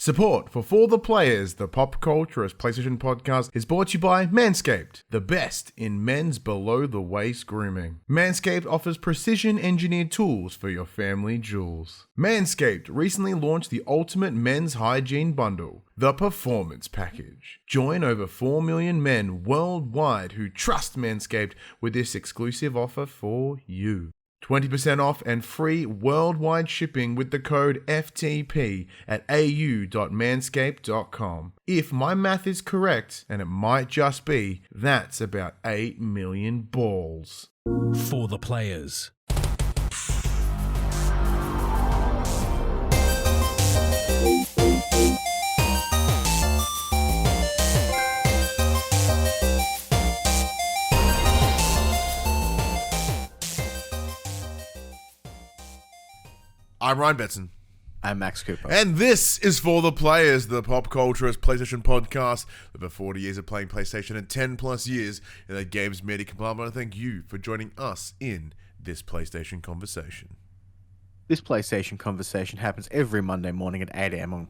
Support for the Players, the PopCulturists PlayStation Podcast, is brought to you by Manscaped, the best in men's below-the-waist grooming. Manscaped offers precision-engineered tools for your family jewels. Manscaped recently launched the ultimate men's hygiene bundle, the Performance Package. Join over 4 million men worldwide who trust Manscaped with this exclusive offer for you. 20% off and free worldwide shipping with the code FTP at au.manscaped.com. If my math is correct, and it might just be, that's about 8 million balls. For the Players. I'm Ryan Betson. I'm Max Cooper. And this is For the Players, the PopCulturists PlayStation Podcast. With over 40 years of playing PlayStation and 10 plus years in the games media compartment, I thank you for joining us in this PlayStation conversation. This PlayStation conversation happens every Monday morning at 8 a.m. on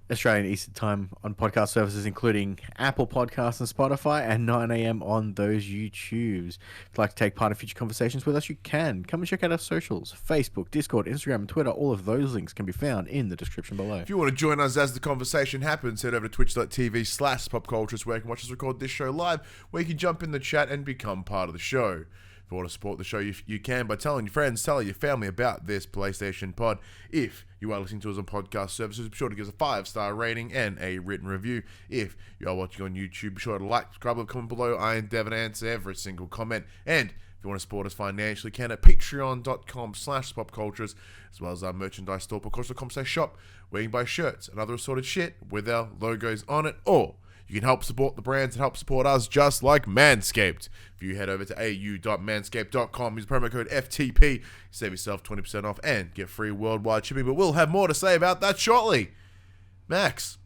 Australian Eastern Time on podcast services, including Apple Podcasts and Spotify, and 9 a.m. on those YouTubes. If you'd like to take part in future conversations with us, you can. Come and check out our socials: Facebook, Discord, Instagram, and Twitter. All of those links can be found in the description below. If you want to join us as the conversation happens, head over to twitch.tv/PopCulturists, where you can watch us record this show live, where you can jump in the chat and become part of the show. If you want to support the show, you can by telling your friends, telling your family about this PlayStation pod. If you are listening to us on podcast services, be sure to give us a 5-star rating and a written review. If you are watching on YouTube, be sure to like, subscribe, and comment below. I endeavor to answer every single comment. And if you want to support us financially, you can at patreon.com/popculturists, as well as our merchandise store, popculturists.com/shop, where you can buy shirts and other assorted shit with our logos on it. Or you can help support the brands that help support us, just like Manscaped. If you head over to au.manscaped.com, use promo code FTP, save yourself 20% off and get free worldwide shipping. But we'll have more to say about that shortly. Max,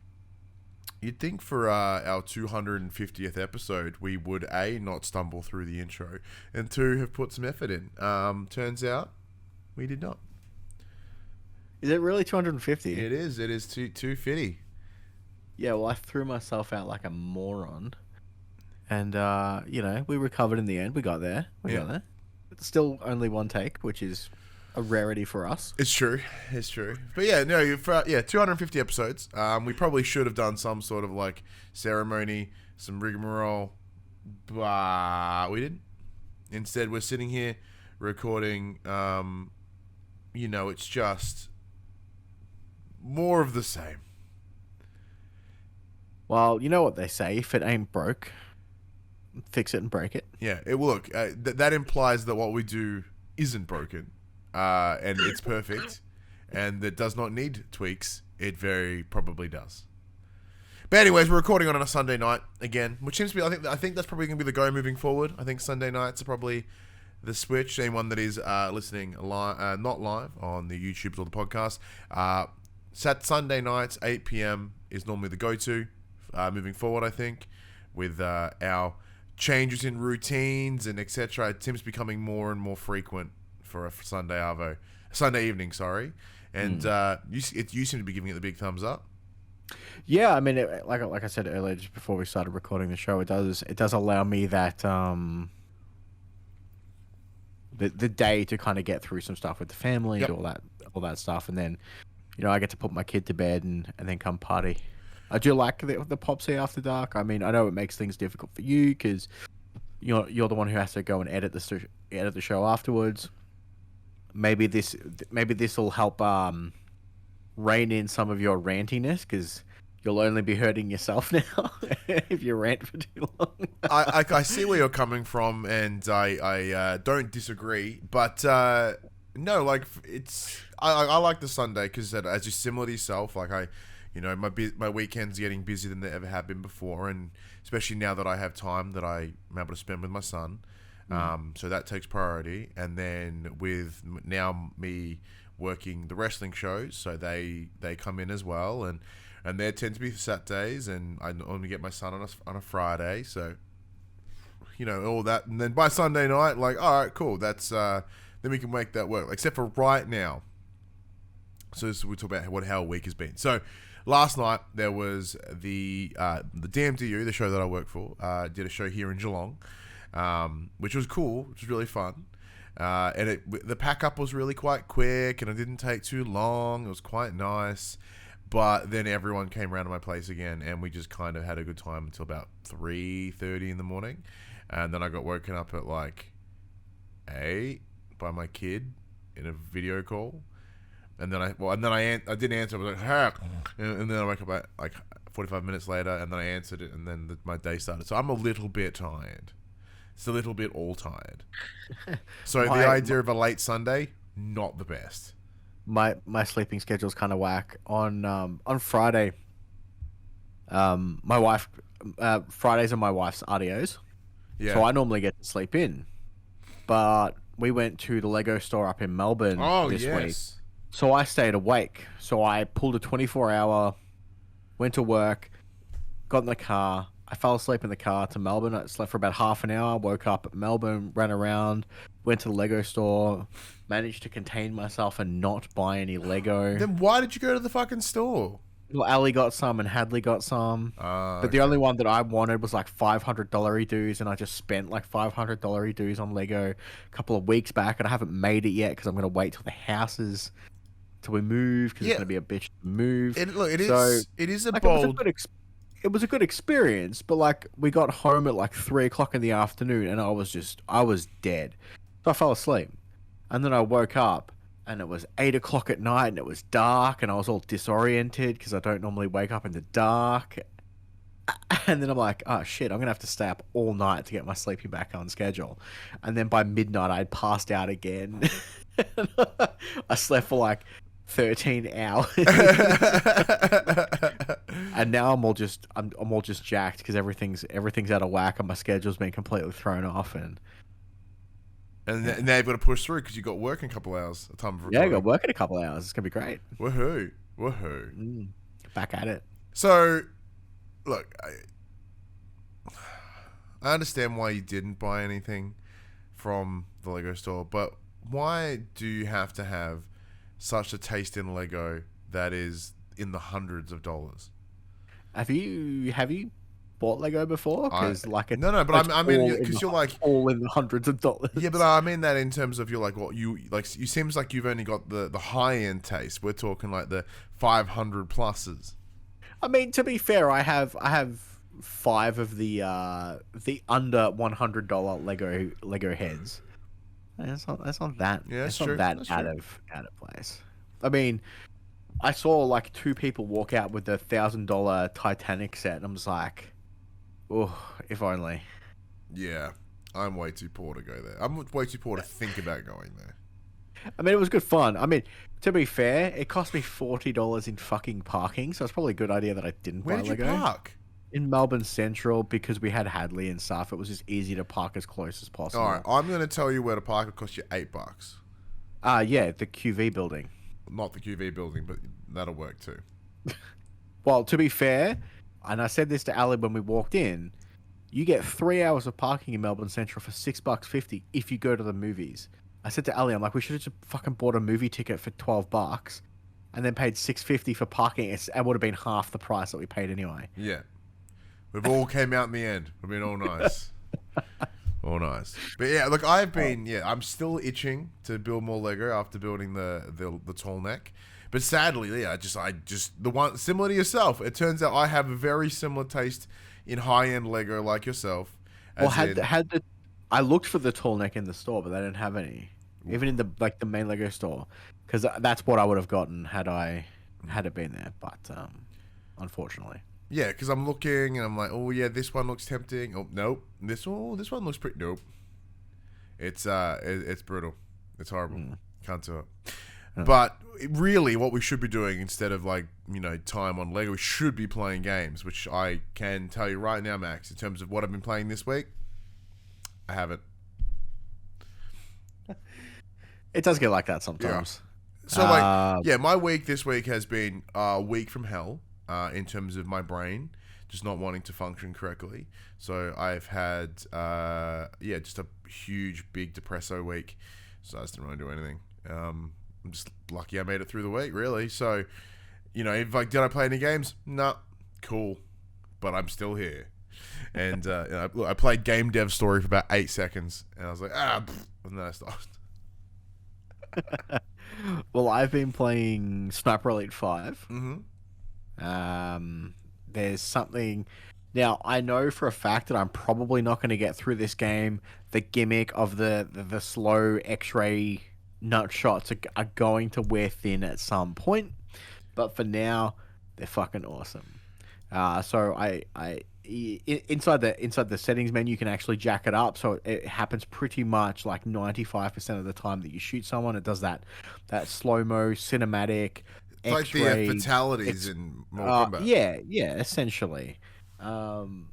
you'd think for our 250th episode, we would A, not stumble through the intro, and 2, have put some effort in. Turns out, we did not. Is it really 250? It is 250. Yeah, well, I threw myself out like a moron. And, we recovered in the end. We got there. We got there. It's still only one take, which is a rarity for us. It's true. But yeah, no, 250 episodes. We probably should have done some sort of like ceremony, some rigmarole, but we didn't. Instead, we're sitting here recording, it's just more of the same. Well, you know what they say, if it ain't broke, fix it and break it. Yeah, that implies that what we do isn't broken, and it's perfect, and it does not need tweaks. It very probably does. But anyways, we're recording on a Sunday night again, which seems to be, I think that's probably going to be the go moving forward. I think Sunday nights are probably the switch. Anyone that is listening not live on the YouTubes or the podcast, Sunday nights, 8 p.m. is normally the go-to. Moving forward, I think, with our changes in routines and etc., it seems becoming more and more frequent for a Sunday evening. And you seem to be giving it the big thumbs up. Yeah, I mean, like I said earlier, just before we started recording the show, it does allow me that the day to kind of get through some stuff with the family, and all that stuff, and then I get to put my kid to bed and then come party. I do like the PopC after dark. I mean, I know it makes things difficult for you because you're the one who has to go and edit the show afterwards. Maybe this will help rein in some of your rantiness, because you'll only be hurting yourself now if you rant for too long. I see where you're coming from, and I don't disagree. But no, like I like the Sunday because as you're similar to yourself, like my weekends are getting busier than they ever have been before, and especially now that I have time that I'm able to spend with my son. So that takes priority. And then with now me working the wrestling shows, so they come in as well, and there tend to be Saturdays, and I normally get my son on a Friday, so all that. And then by Sunday night, like, all right, cool, that's then we can make that work. Except for right now, So we'll talk about how a week has been. So last night there was the DMDU, the show that I work for, did a show here in Geelong, which was cool, which was really fun. And the pack up was really quite quick, and it didn't take too long. It was quite nice. But then everyone came around to my place again, and we just kind of had a good time until about 3:30 in the morning. And then I got woken up at like 8 by my kid in a video call. And then I didn't answer. I was like, heck. And then I woke up at like 45 minutes later, and then I answered it, and then my day started. So I'm a little bit tired. It's a little bit all tired. So the idea of a late Sunday, not the best. My sleeping schedule's kind of whack. On Friday, my wife, Fridays are my wife's RDOs. Yeah. So I normally get to sleep in. But we went to the Lego store up in Melbourne this week. So I stayed awake. So I pulled a 24-hour, went to work, got in the car. I fell asleep in the car to Melbourne. I slept for about half an hour, woke up at Melbourne, ran around, went to the Lego store, managed to contain myself and not buy any Lego. Then why did you go to the fucking store? Well, Ali got some and Hadley got some. But the only one that I wanted was like $500 dues, and I just spent like $500 dues on Lego a couple of weeks back, and I haven't made it yet because I'm going to wait till the houses, till we move, because it's going to be a bitch to move. It is a like, bold... It was a good experience, but like we got home at like 3 o'clock in the afternoon, and I was dead. So I fell asleep, and then I woke up, and it was 8 o'clock at night, and it was dark, and I was all disoriented because I don't normally wake up in the dark. And then I'm like, oh shit, I'm gonna have to stay up all night to get my sleeping back on schedule. And then by midnight, I'd passed out again. I slept for like 13 hours. And now I'm all just jacked because everything's out of whack, and my schedule's been completely thrown off. And now you've got to push through because you got work in a couple hours. I got work in a couple of hours. It's gonna be great. Woohoo! Back at it. So, look, I understand why you didn't buy anything from the Lego store, but why do you have to have such a taste in Lego that is in the hundreds of dollars? Have you bought Lego before? Because no, but I mean, because you're like all in the hundreds of dollars. Yeah, but I mean that in terms of you're like you seems like you've only got the high end taste. We're talking like the 500 pluses. I mean, to be fair, I have 5 of the under $100 Lego heads. That's not that. Yeah, it's true. not that that's out true. of place. I mean, I saw like 2 people walk out with the $1,000 Titanic set, and I'm just like, oh, if only. Yeah, I'm way too poor to go there. I'm way too poor to think about going there. I mean, it was good fun. I mean, to be fair, it cost me $40 in fucking parking, so it's probably a good idea that I didn't buy Lego. Where did you park? In Melbourne Central, because we had Hadley and stuff. It was just easy to park as close as possible. All right, I'm going to tell you where to park. It cost you $8. Yeah, the QV building. Not the QV building, but that'll work too. Well, to be fair, and I said this to Ali when we walked in, you get 3 hours of parking in Melbourne Central for $6.50 if you go to the movies. I said to Ali, I'm like, we should have just fucking bought a movie ticket for $12 and then paid $6.50 for parking. It would have been half the price that we paid anyway. Yeah. We've all came out in the end. We've been all nice. All nice. But yeah, look, I'm still itching to build more Lego after building the tall neck. But sadly, yeah, I just the one similar to yourself. It turns out I have a very similar taste in high-end Lego like yourself. I looked for the tall neck in the store, but they didn't have any. Even in the main Lego store, because that's what I would have gotten had it been there. But unfortunately. Yeah, because I'm looking and I'm like, oh yeah, this one looks tempting. Oh nope, this one looks pretty. Nope, it's brutal. It's horrible. Can't do it. But really, what we should be doing instead of time on Lego, we should be playing games. Which I can tell you right now, Max, in terms of what I've been playing this week, I haven't. It does get like that sometimes. Yeah. So my week this week has been a week from hell. In terms of my brain just not wanting to function correctly. So I've had, just a huge, big depresso week. So I just didn't really do anything. I'm just lucky I made it through the week, really. So, you know, if like, did I play any games? No. Cool. But I'm still here. And you know, look, I played Game Dev Story for about 8 seconds, and I was like, and then I stopped. Well, I've been playing Sniper Elite 5. Mm-hmm. There's something... Now, I know for a fact that I'm probably not going to get through this game. The gimmick of the slow X-ray nut shots are going to wear thin at some point. But for now, they're fucking awesome. So inside the settings menu, you can actually jack it up. So it happens pretty much like 95% of the time that you shoot someone. It does that slow-mo cinematic It's like X-ray. the fatalities in Mortal Kombat. Yeah, essentially. And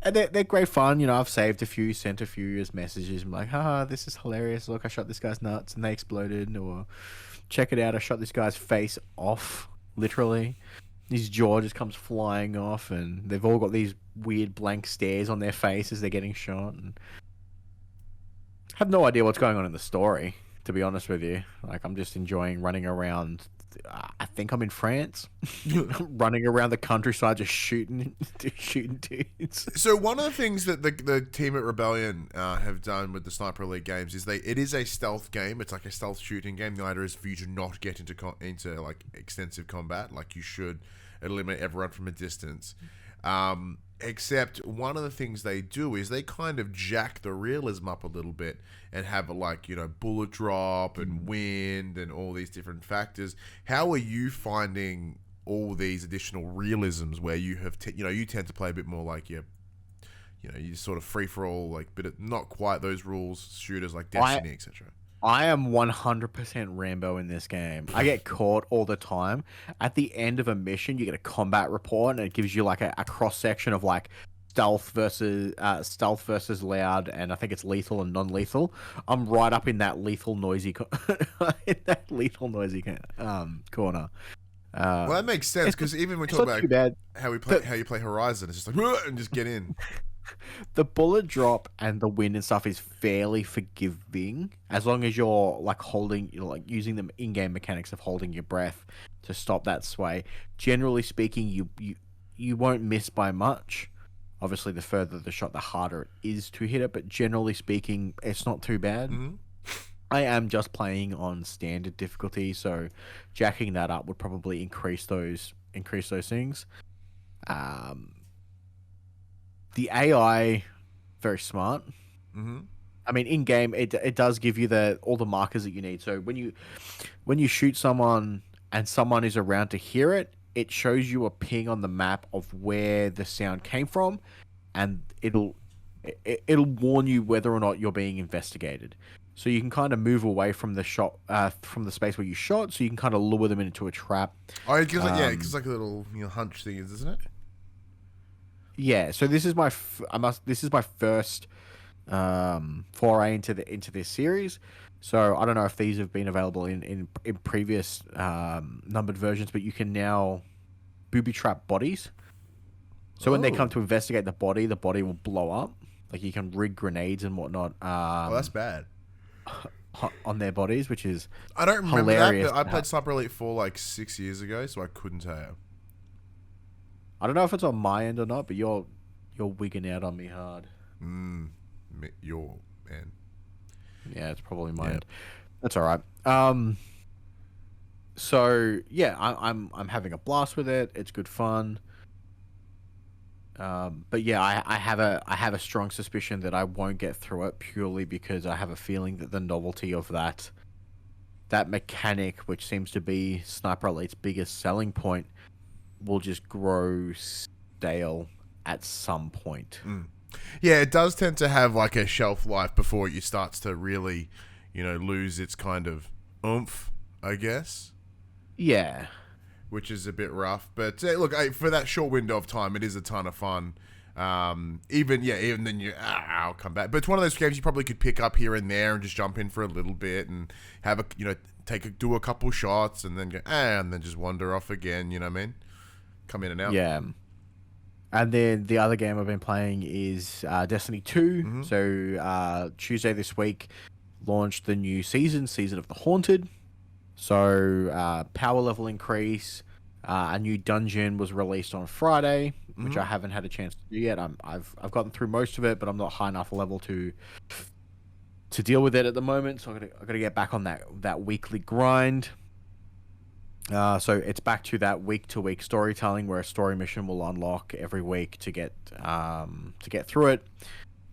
they're great fun. You know, I've saved a few, sent a few as messages. I'm like, this is hilarious. Look, I shot this guy's nuts and they exploded. Or check it out, I shot this guy's face off, literally. His jaw just comes flying off, and they've all got these weird blank stares on their face as they're getting shot. And I have no idea what's going on in the story, to be honest with you. Like, I'm just enjoying running around. I think I'm in France, running around the countryside, just shooting dudes. So one of the things that the team at Rebellion have done with the Sniper Elite games is it is a stealth game. It's like a stealth shooting game. The idea is for you to not get into like extensive combat. Like, you should eliminate everyone from a distance. Except one of the things they do is they kind of jack the realism up a little bit and have like, you know, bullet drop and wind and all these different factors. How are you finding all these additional realisms where you have, you tend to play a bit more like you sort of free for all, like, but not quite those rules shooters like Destiny, etc. I am 100% Rambo in this game. I get caught all the time. At the end of a mission, you get a combat report, and it gives you like a cross section of like stealth versus loud, and I think it's lethal and non-lethal. I'm right up in that lethal noisy corner. Well, that makes sense, because even when we talk about how you play Horizon, it's just like and just get in. The bullet drop and the wind and stuff is fairly forgiving, as long as you're like using the in-game mechanics of holding your breath to stop that sway. Generally speaking, you won't miss by much. Obviously, the further the shot, the harder it is to hit it. But generally speaking, it's not too bad. Mm-hmm. I am just playing on standard difficulty, so jacking that up would probably increase those things. The AI, very smart. Mm-hmm. I mean, in game, it does give you all the markers that you need. So when you shoot someone and someone is around to hear it, it shows you a ping on the map of where the sound came from, and it'll warn you whether or not you're being investigated. So you can kind of move away from the shot, from the space where you shot, so you can kind of lure them into a trap. Oh, because like a little hunch thing, isn't it? Yeah, so this is my first foray into this series. So I don't know if these have been available in previous numbered versions, but you can now booby trap bodies. So when they come to investigate the body will blow up. Like, you can rig grenades and whatnot. That's bad. On their bodies, which is I don't remember hilarious. that, but I played Sniper Elite 4 like 6 years ago, so I couldn't tell you. I don't know if it's on my end or not, but you're wigging out on me hard. Your man. Yeah, it's probably my end. That's all right. So yeah, I'm having a blast with it. It's good fun. But yeah, I have a strong suspicion that I won't get through it, purely because I have a feeling that the novelty of that mechanic, which seems to be Sniper Elite's biggest selling point, will just grow stale at some point. Yeah, it does tend to have like a shelf life before it starts to really, lose its kind of oomph, I guess. Yeah. Which is a bit rough. But look, for that short window of time, it is a ton of fun. Even then I'll come back. But it's one of those games you probably could pick up here and there and just jump in for a little bit and have do a couple shots and then go, and then just wander off again, you know what I mean? Come in and out. Yeah. And then the other game I've been playing is Destiny 2. Mm-hmm. So Tuesday this week launched the new season of the Haunted. So power level increase. A new dungeon was released on Friday, which I haven't had a chance to do yet. I've gotten through most of it, but I'm not high enough level to deal with it at the moment. So I gotta get back on that weekly grind. So it's back to that week-to-week storytelling, where a story mission will unlock every week to get through it.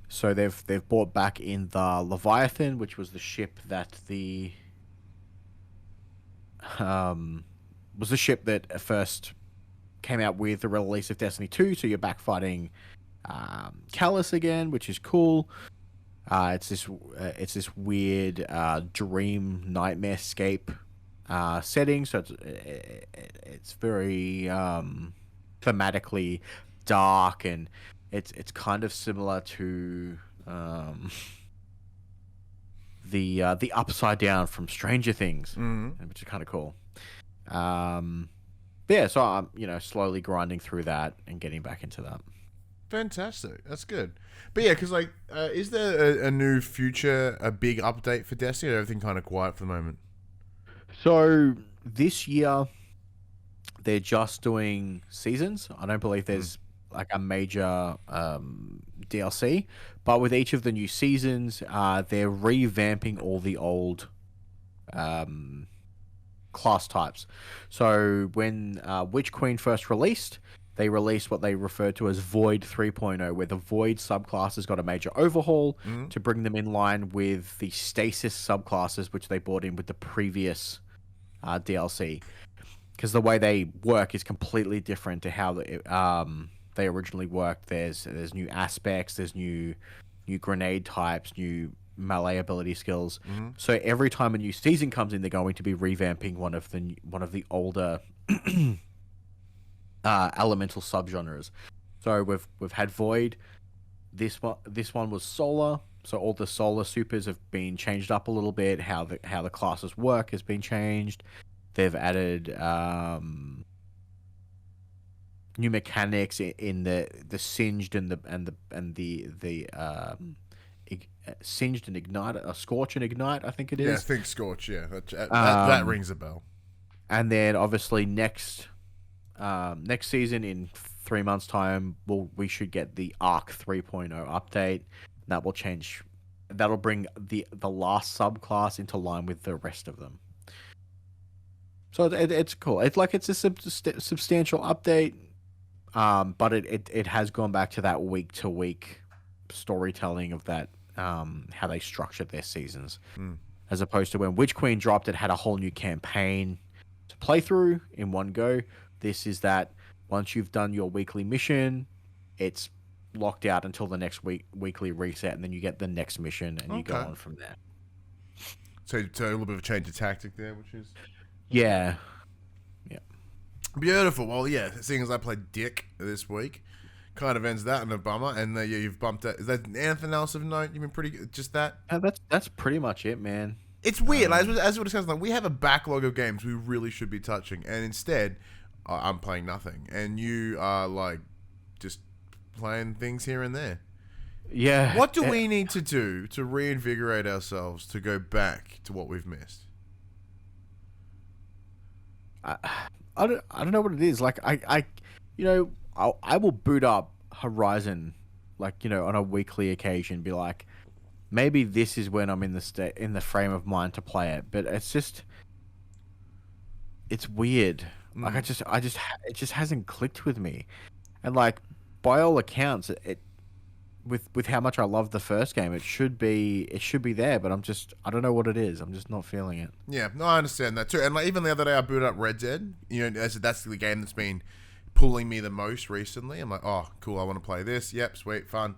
So they've brought back in the Leviathan, which was the ship that was the ship that first came out with the release of Destiny 2. So you're back fighting Callus again, which is cool. It's this weird dream nightmare-scape setting, so it's very thematically dark, and it's kind of similar to the Upside Down from Stranger Things, which is kind of cool. Yeah, so I'm slowly grinding through that and getting back into that. Fantastic. That's good. But yeah, because is there a new future, a big update for Destiny, or everything kind of quiet for the moment? So this year, they're just doing seasons. I don't believe there's like a major DLC, but with each of the new seasons, they're revamping all the old class types. So when Witch Queen first released, they released what they referred to as Void 3.0, where the Void subclass has got a major overhaul to bring them in line with the Stasis subclasses, which they brought in with the previous DLC. Because the way they work is completely different to how they originally worked. There's new aspects, there's new grenade types, new melee ability skills. So every time a new season comes in, they're going to be revamping one of the older elemental subgenres. So we've had Void. This one was Solar. So all the Solar supers have been changed up a little bit. How the classes work has been changed. They've added new mechanics in the Singed and the Singed and Ignite, Scorch and Ignite, I think it is. Yeah, I think Scorch. Yeah, that rings a bell. And then obviously next season in 3 months' time, we should get the Arc 3.0 update. That will change. That'll bring the last subclass into line with the rest of them. So it's cool. It's a substantial update, but it has gone back to that week-to-week storytelling of that, how they structured their seasons, as opposed to when Witch Queen dropped, it had a whole new campaign to play through in one go. This is that once you've done your weekly mission, it's locked out until the next weekly reset, and then you get the next mission, and you go on from there. So a little bit of a change of tactic there, which is... Yeah. Beautiful. Well, yeah, seeing as I played Dick this week, kind of ends that in a bummer, and you've bumped it. Is there anything else of note? You've been pretty good, just that? That's pretty much it, man. It's weird. As we discussed, we have a backlog of games we really should be touching, and instead, I'm playing nothing, and you are just playing things here and there. Yeah. What do we need to do to reinvigorate ourselves to go back to what we've missed? I don't know what it is. I will boot up Horizon, on a weekly occasion. Be like, maybe this is when I'm in the frame of mind to play it. But it's weird. It just hasn't clicked with me. And by all accounts, with how much I love the first game, it should be there, but I don't know what it is. I'm just not feeling it. Yeah, no, I understand that too. And even the other day, I booted up Red Dead. That's the game that's been pulling me the most recently. I'm like, oh, cool, I want to play this. Yep, sweet, fun.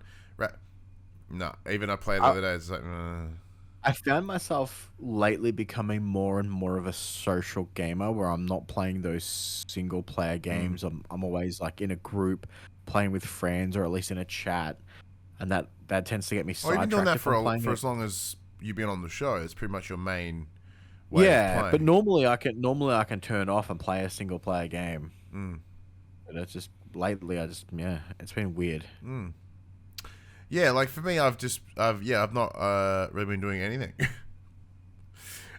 No, even I played the other day. It's like, I found myself lately becoming more and more of a social gamer, where I'm not playing those single player games. I'm always in a group, playing with friends, or at least in a chat. And that tends to get me sidetracked. You've been doing that for as long as you've been on the show. It's pretty much your main way of playing. But normally I can turn off and play a single player game. But it's just lately it's been weird. Yeah, for me, I've not really been doing anything.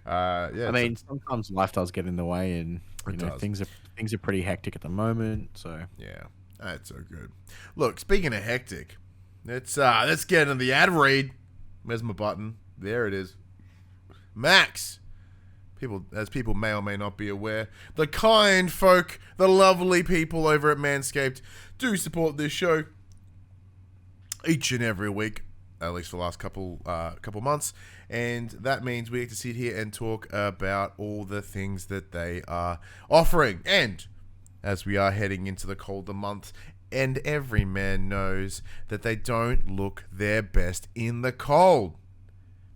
I mean, sometimes life does get in the way, and things are pretty hectic at the moment. So yeah, that's so good. Look, speaking of hectic, let's get into the ad read. Where's my button? There it is. Max. People may or may not be aware, the kind folk, the lovely people over at Manscaped do support this show each and every week, at least for the last couple months, and that means we get to sit here and talk about all the things that they are offering. And as we are heading into the colder months, and every man knows that they don't look their best in the cold,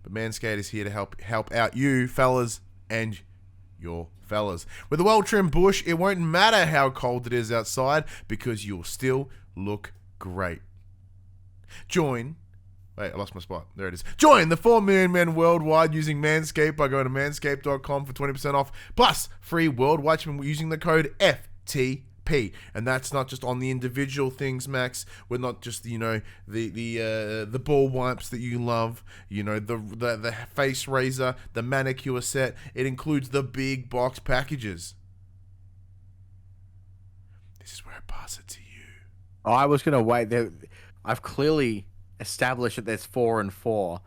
but Manscaped is here to help out you fellas and your fellas. With a well-trimmed bush, it won't matter how cold it is outside because you'll still look great. Wait, I lost my spot. There it is. Join the 4 million men worldwide using Manscaped by going to manscaped.com for 20% off plus free worldwide shipping using the code FTP. And that's not just on the individual things, Max. We're not just the ball wipes that you love, the face razor, the manicure set. It includes the big box packages. This is where I pass it to you. Oh, I was gonna wait. I've clearly established that there's 4 and 4,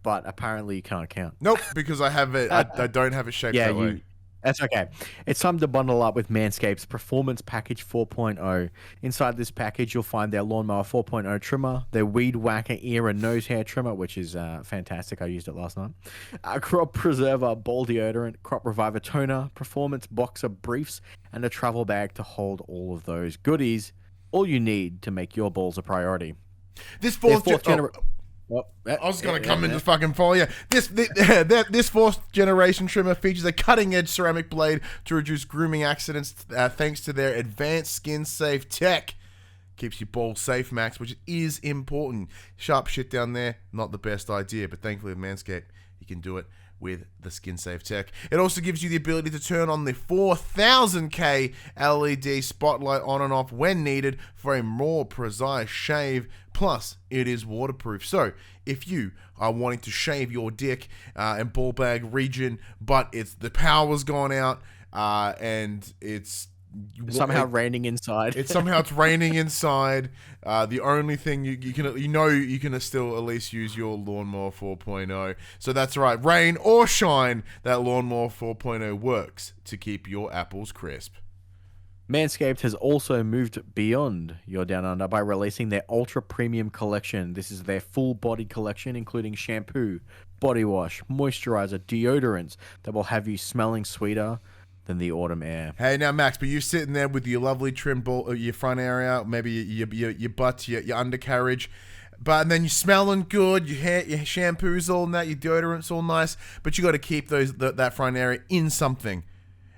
but apparently you can't count. Nope, because I have it. I don't have it shaped that way. That's okay. It's time to bundle up with Manscaped's Performance Package 4.0. Inside this package, you'll find their Lawnmower 4.0 trimmer, their Weed Whacker ear and nose hair trimmer, which is fantastic. I used it last night. A Crop Preserver ball deodorant, Crop Reviver toner, Performance Boxer briefs, and a travel bag to hold all of those goodies. All you need to make your balls a priority. This fourth generation. I was going to come in to fucking follow you. This fourth generation trimmer features a cutting edge ceramic blade to reduce grooming accidents thanks to their advanced skin safe tech. Keeps your balls safe, Max, which is important. Sharp shit down there, not the best idea, but thankfully with Manscaped, you can do it with the skin safe tech. It also gives you the ability to turn on the 4000K LED spotlight on and off when needed for a more precise shave. Plus, it is waterproof. So, if you are wanting to shave your dick and ball bag region, but the power's gone out and it's somehow raining inside. It's raining inside. The only thing you can still at least use your Lawnmower 4.0. So that's right, rain or shine, that Lawnmower 4.0 works to keep your apples crisp. Manscaped has also moved beyond your Down Under by releasing their Ultra Premium Collection. This is their full body collection, including shampoo, body wash, moisturizer, deodorants that will have you smelling sweeter than the autumn air. Hey, now, Max, but you sitting there with your lovely trim ball, your front area, maybe your butt, your undercarriage, and then you're smelling good, your shampoo's all that, your deodorant's all nice, but you got to keep that front area in something.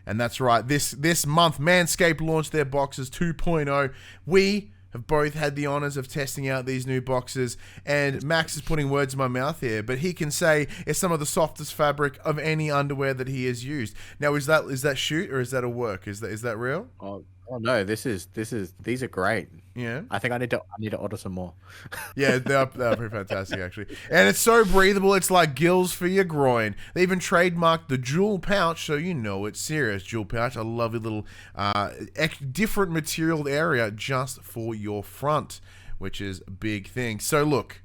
And that's right, this month, Manscaped launched their Boxers 2.0. We have both had the honors of testing out these new boxes, and Max is putting words in my mouth here, but he can say it's some of the softest fabric of any underwear that he has used. Now, is that shoot or is that a work? Is that real? Oh no, these are great. Yeah. I think I need to order some more. Yeah, they're pretty fantastic actually. And it's so breathable, it's like gills for your groin. They even trademarked the jewel pouch, so you know it's serious. Jewel pouch, a lovely little different material area just for your front, which is a big thing. So look,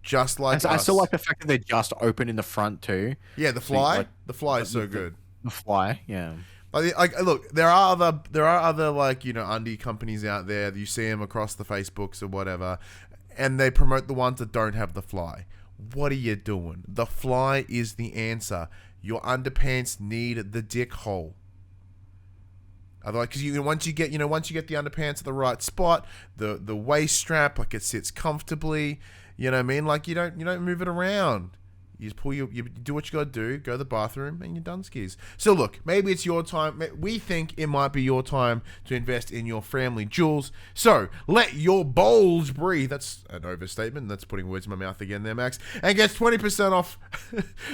just like I still like the fact that they're just open in the front too. Yeah, the fly. The fly is so good. The fly, yeah. Like, look, there are other like, undie companies out there. You see them across the Facebooks or whatever, and they promote the ones that don't have the fly. What are you doing? The fly is the answer. Your underpants need the dick hole. Otherwise, because once you get the underpants at the right spot, the waist strap, like, it sits comfortably. You know what I mean? Like, you don't move it around. You just you do what you got to do, go to the bathroom, and you're done skis. So look, maybe it's your time. We think it might be your time to invest in your family jewels. So let your balls breathe. That's an overstatement. That's putting words in my mouth again there, Max. And get 20% off,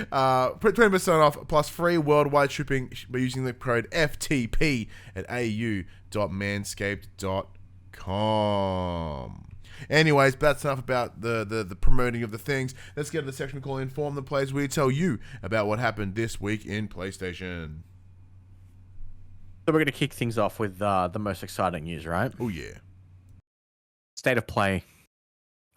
20% off plus free worldwide shipping by using the code FTP at au.manscaped.com. Anyways, that's enough about the promoting of the things. Let's get to the section we call Inform the Players, where we tell you about what happened this week in PlayStation. So we're going to kick things off with the most exciting news, right? Oh, yeah. State of Play.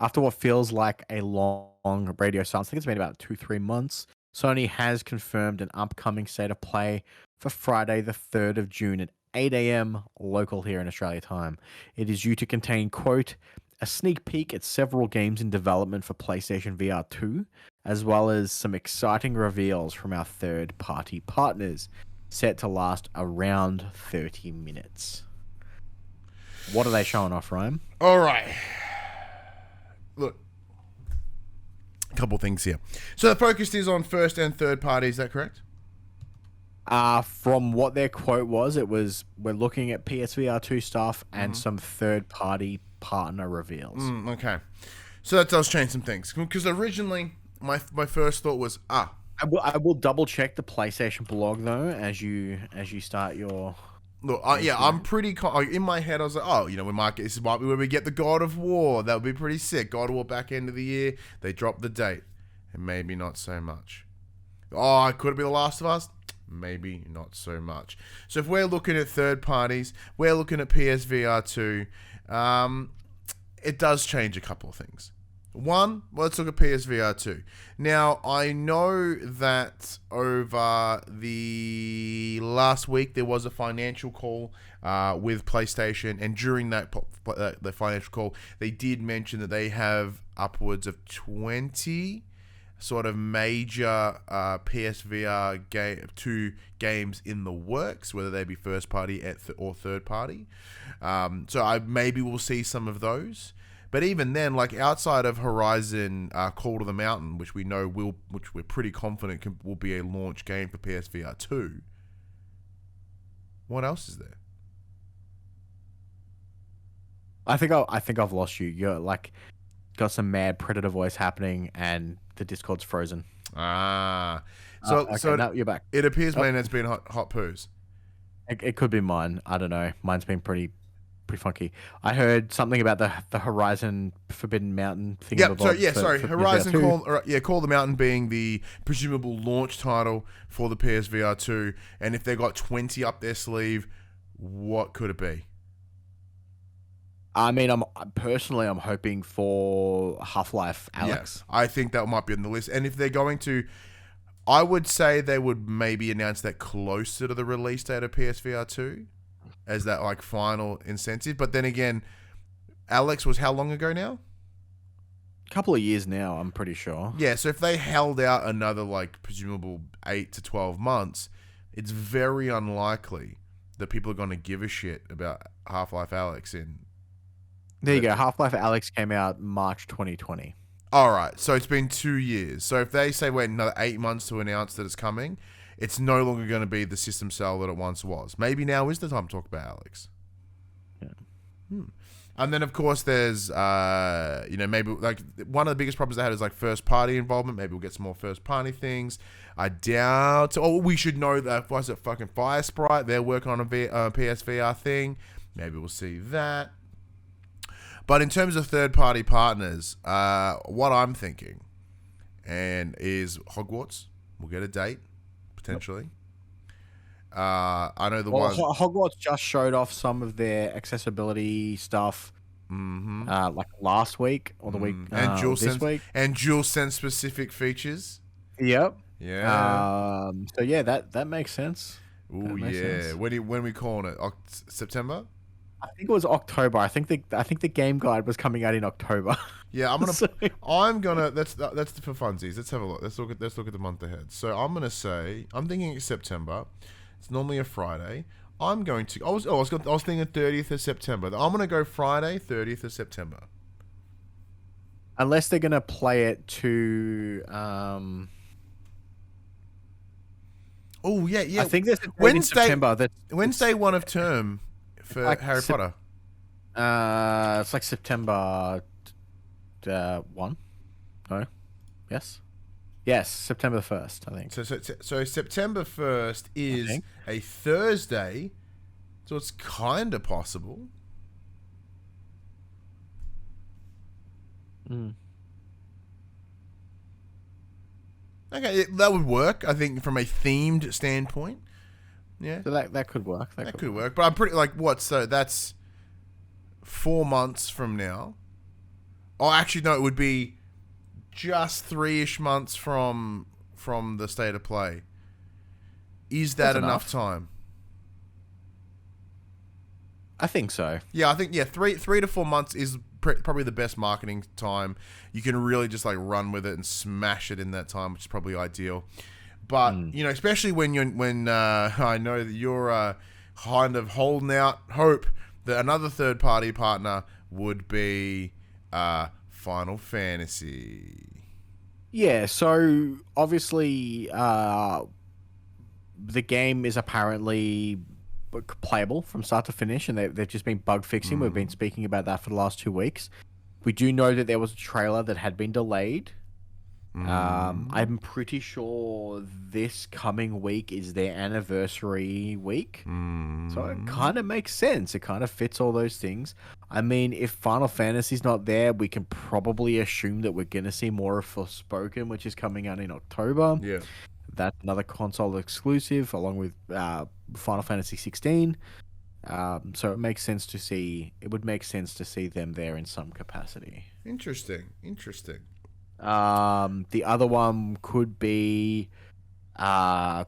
After what feels like a long radio silence, I think it's been about 2-3 months, Sony has confirmed an upcoming State of Play for Friday, the 3rd of June at 8 a.m. local here in Australia time. It is due to contain, quote, a sneak peek at several games in development for PlayStation VR 2, as well as some exciting reveals from our third-party partners, set to last around 30 minutes. What are they showing off, Ryan? All right. Look, a couple things here. So the focus is on first and third party, is that correct? From what their quote was, we're looking at PSVR 2 stuff and some third-party partner reveals. Okay. So that does change some things. Because originally, my first thought was, I will double-check the PlayStation blog, though, as you start your... Look, I'm pretty... in my head, I was like, this might be where we get the God of War. That would be pretty sick. God of War back end of the year. They dropped the date. And maybe not so much. Oh, could it be The Last of Us? Maybe not so much. So if we're looking at third parties, we're looking at PSVR 2. It does change a couple of things. One, let's look at PSVR 2. Now, I know that over the last week there was a financial call with PlayStation, and during that the financial call, they did mention that they have upwards of 20 sort of major PSVR 2 games in the works, whether they be first party or third party. So maybe we'll see some of those. But even then, like outside of Horizon Call to the Mountain, which we know which we're pretty confident will be a launch game for PSVR 2, what else is there? I think I've lost you. You're like got some mad Predator voice happening, and the Discord's frozen. So now you're back. It appears mine has been hot poos. It could be mine. I don't know. Mine's been pretty funky. I heard something about the Horizon Forbidden Mountain thing. Yeah. Horizon Call the Mountain being the presumable launch title for the PSVR 2, and if they got 20 up their sleeve, what could it be? I mean, I'm hoping for Half-Life Alyx. Yeah, I think that might be on the list. And if they're going to, I would say they would maybe announce that closer to the release date of PSVR 2 as that like final incentive. But then again, Alyx was how long ago now? A couple of years now, I'm pretty sure. Yeah, so if they held out another like presumable 8 to 12 months, it's very unlikely that people are going to give a shit about Half-Life Alyx in... There you go. Half-Life Alyx came out March 2020. All right. So it's been 2 years. So if they say wait another 8 months to announce that it's coming, it's no longer going to be the system sell that it once was. Maybe now is the time to talk about Alyx. Yeah. And then, of course, there's, maybe like one of the biggest problems they had is like first party involvement. Maybe we'll get some more first party things. I doubt. Oh, we should know that. Was it fucking Fire Sprite? They're working on a PSVR thing. Maybe we'll see that. But in terms of third-party partners, what I'm thinking is Hogwarts. We'll get a date, potentially. I know Hogwarts just showed off some of their accessibility stuff like last week or the week and this week. And DualSense specific features. Yep. Yeah. So yeah, that makes sense. Oh yeah. Sense. When we calling it? September? I think it was October. I think the game guide was coming out in October. Yeah, that's for funsies. Let's have a look. Let's look at the month ahead. So I'm thinking it's September. It's normally a Friday. I was thinking 30th of September. I'm gonna go Friday, 30th of September. Unless they're gonna play it to Oh yeah. I think there's a date in September. Wednesday one of term for like Harry Potter. It's like September 1. No. Yes, September 1st, I think. So September 1st is a Thursday, so it's kind of possible. Mm. Okay, that would work. I think from a themed standpoint. Yeah, So that could work. that could work. But I'm pretty like what? So that's 4 months from now. Oh, actually, no. It would be just 3-ish months from the state of play. Is that That's enough enough. time? I think so. Yeah, I think 3 to 4 months is probably the best marketing time. You can really just like run with it and smash it in that time, which is probably ideal. But especially when I know that you're kind of holding out hope that another third party partner would be Final Fantasy. Yeah. So obviously, the game is apparently playable from start to finish, and they've just been bug fixing. We've been speaking about that for the last 2 weeks. We do know that there was a trailer that had been delayed. I'm pretty sure this coming week is their anniversary week. So it kind of makes sense. It kind of fits all those things. I mean, if Final Fantasy's not there, we can probably assume that we're going to see more of Forspoken, which is coming out in October. Yeah. That's another console exclusive, along with Final Fantasy 16. So it makes sense to see. It would make sense to see them there in some capacity. Interesting. The other one could be Call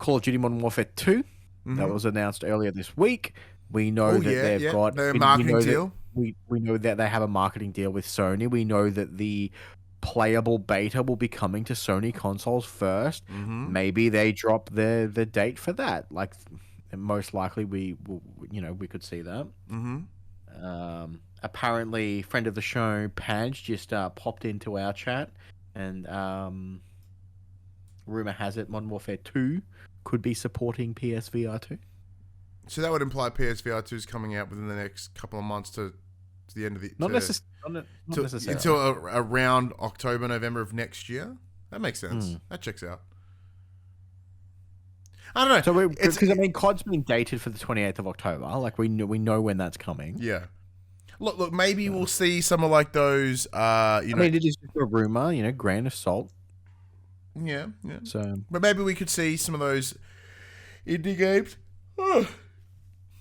of Duty Modern Warfare 2. That was announced earlier this week. We know that they've got their marketing deal. We know that they have a marketing deal with Sony. We know that the playable beta will be coming to Sony consoles first. Maybe they drop the date for that. Like, most likely we could see that. Apparently, friend of the show, Padge, just popped into our chat, and rumor has it Modern Warfare 2 could be supporting PSVR 2. So that would imply PSVR 2 is coming out within the next couple of months to the end of the... Not necessarily. Until around October, November of next year. That makes sense. That checks out. I don't know. So because COD's been dated for the 28th of October. Like, we know when that's coming. Yeah. Look. Maybe we'll see some of like those. I mean, it is just a rumor. Grain of salt. Yeah. So, but maybe we could see some of those indie games.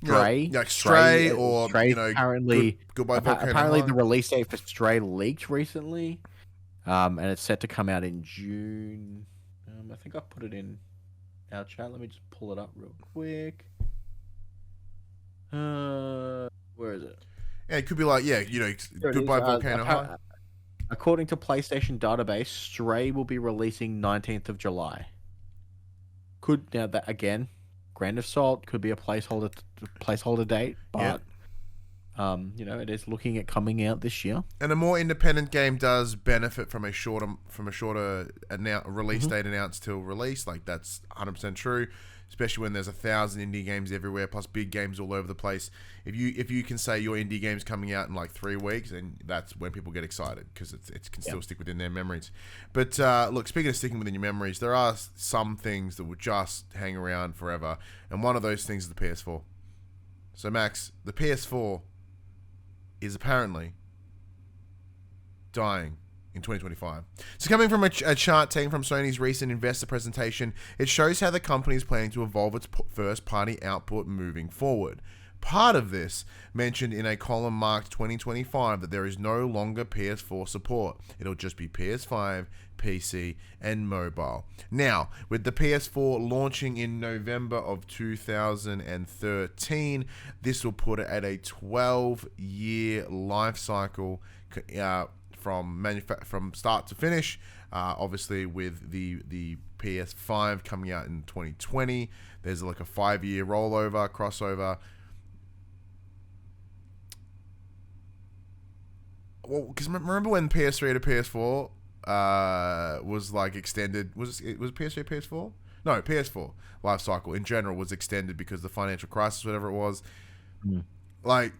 Stray, like Stray, or Stray, apparently, Goodbye Volcano apparently High. the release date for Stray leaked recently, and it's set to come out in June. I think I put it in our chat. Let me just pull it up real quick. Where is it? Yeah, it could be like Goodbye Volcano High. According to PlayStation database, Stray will be releasing 19th of July. Now that again, grain of salt, could be a placeholder date, but it is looking at coming out this year. And a more independent game does benefit from a shorter release date announced till release. Like, that's 100% true. Especially when there's 1,000 indie games everywhere, plus big games all over the place. If you can say your indie game's coming out in like 3 weeks, then that's when people get excited, because it can still stick within their memories. But look, speaking of sticking within your memories, there are some things that will just hang around forever, and one of those things is the PS4. So Max, the PS4 is apparently dying in 2025. So coming from a chart taken from Sony's recent investor presentation, it shows how the company is planning to evolve its first-party output moving forward. Part of this mentioned in a column marked 2025 that there is no longer PS4 support. It'll just be PS5, PC, and mobile. Now, with the PS4 launching in November of 2013, this will put it at a 12-year life cycle from start to finish. Obviously, with the PS5 coming out in 2020, there's like a 5-year crossover. Well, because remember when PS3 to PS4 was like extended? Was PS3 PS4? No, PS4 life cycle in general was extended because of the financial crisis, whatever it was. Like,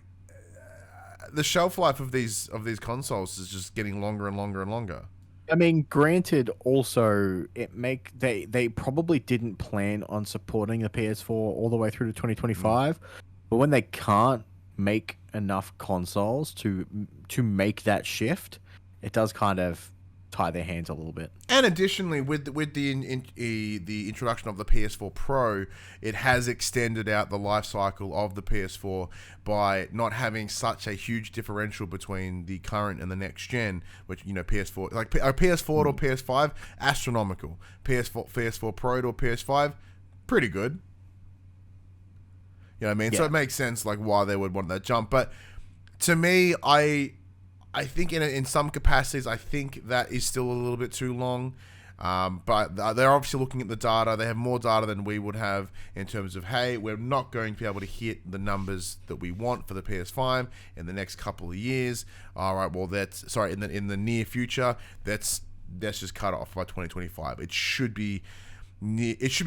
the shelf life of these consoles is just getting longer and longer and longer. I mean, granted, also they probably didn't plan on supporting the PS4 all the way through to 2025, but when they can't make enough consoles to make that shift, it does kind of tie their hands a little bit. And additionally, with the introduction of the PS4 Pro, it has extended out the life cycle of the PS4 by not having such a huge differential between the current and the next gen, which, you know, PS4, like a PS4 to PS5, astronomical. PS4 Pro to PS5, pretty good. You know what I mean? Yeah. So it makes sense, like, why they would want that jump. But to me, I think in some capacities, I think that is still a little bit too long. But they're obviously looking at the data. They have more data than we would have in terms of, hey, we're not going to be able to hit the numbers that we want for the PS5 in the next couple of years. All right, well, in the near future, that's just cut off by 2025. It should be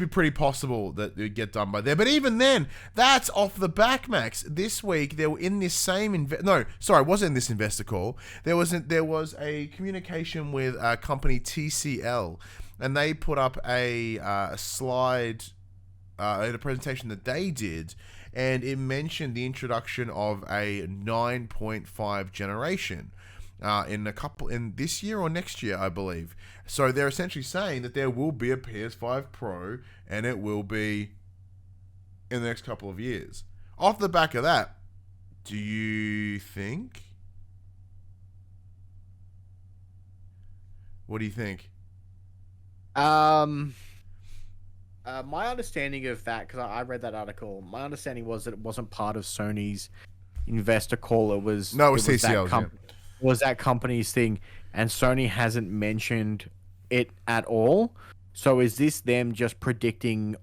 pretty possible that it get done by there. But even then, that's off the back, Max. This week, they were in this same it wasn't in this investor call. There was a communication with company TCL, and they put up a slide in a presentation that they did, and it mentioned the introduction of a 9.5 generation in this year or next year, I believe. So they're essentially saying that there will be a PS5 Pro, and it will be in the next couple of years. Off the back of that, do you think? What do you think? My understanding of that, because I read that article, my understanding was that it wasn't part of Sony's investor call. It was TCL's, was that company's thing, and Sony hasn't mentioned it at all. So is this them just predicting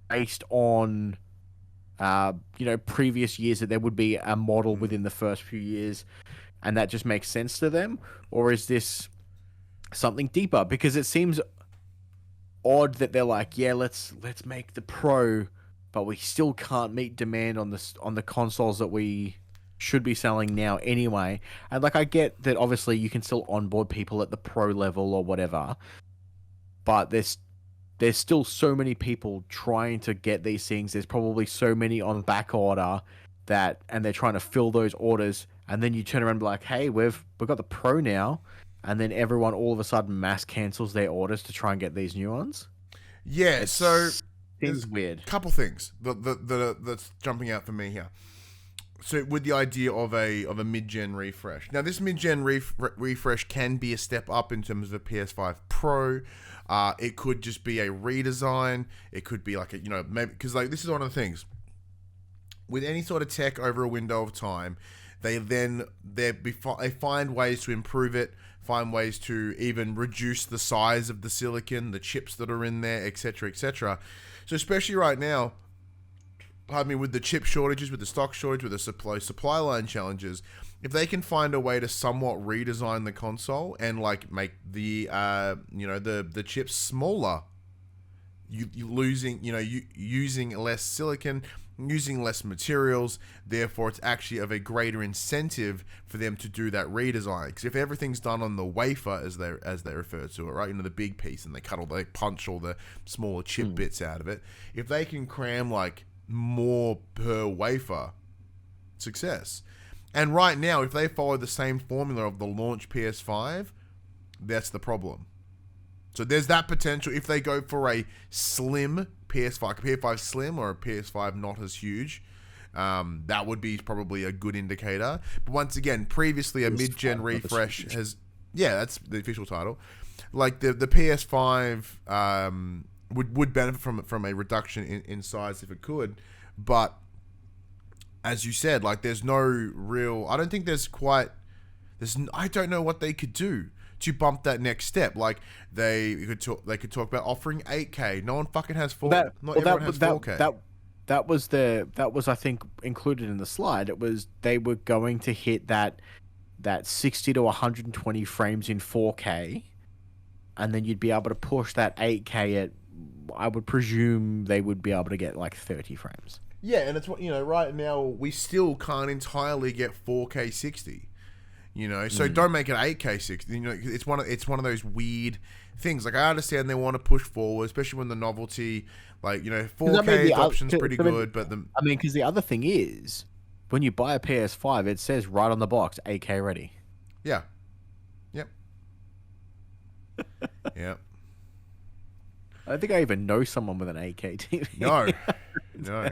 based on previous years that there would be a model within the first few years, and that just makes sense to them? Or is this something deeper? Because it seems odd that they're like, yeah, let's make the Pro, but we still can't meet demand on the consoles that we should be selling now anyway. And like, I get that obviously you can still onboard people at the Pro level or whatever, but there's still so many people trying to get these things. There's probably so many on back order and they're trying to fill those orders, and then you turn around and be like, hey, we've got the Pro now, and then everyone all of a sudden mass cancels their orders to try and get these new ones. Yeah, so seems weird. Couple things that's jumping out for me here. So with the idea of a mid-gen refresh. Now, this mid-gen refresh can be a step up in terms of a PS5 Pro. It could just be a redesign. It could be like maybe, because like this is one of the things with any sort of tech over a window of time, they find ways to improve it, find ways to even reduce the size of the silicon, the chips that are in there, etc., etc. So especially right now, with the chip shortages, with the stock shortage, with the supply line challenges, if they can find a way to somewhat redesign the console and like make the the chips smaller, using less silicon, using less materials, therefore it's actually of a greater incentive for them to do that redesign. Because if everything's done on the wafer, as they refer to it, right, the big piece, and they punch all the smaller chip bits out of it, if they can cram like more per wafer, success. And right now, if they follow the same formula of the launch PS5, that's the problem. So there's that potential. If they go for a slim PS5, a PS5 slim or a PS5 not as huge, that would be probably a good indicator. But once again, previously a mid-gen refresh has... Yeah, that's the official title. Like the PS5... would benefit from a reduction in size if it could, but as you said, like there's no real. I don't think I don't know what they could do to bump that next step. Like they could talk about offering 8K. No one fucking has 4K. Not That was I think included in the slide. It was they were going to hit that 60 to 120 frames in 4K, and then you'd be able to push that 8K at. I would presume they would be able to get like 30 frames. Yeah, and it's what right now we still can't entirely get 4K 60. So don't make it 8K 60. It's one of those weird things. Like I understand they want to push forward, especially when the novelty, 4K adoption's pretty good, but because the other thing is when you buy a PS5, it says right on the box 8K ready. Yeah. Yep. Yeah. I don't think I even know someone with an 8K TV. No. No.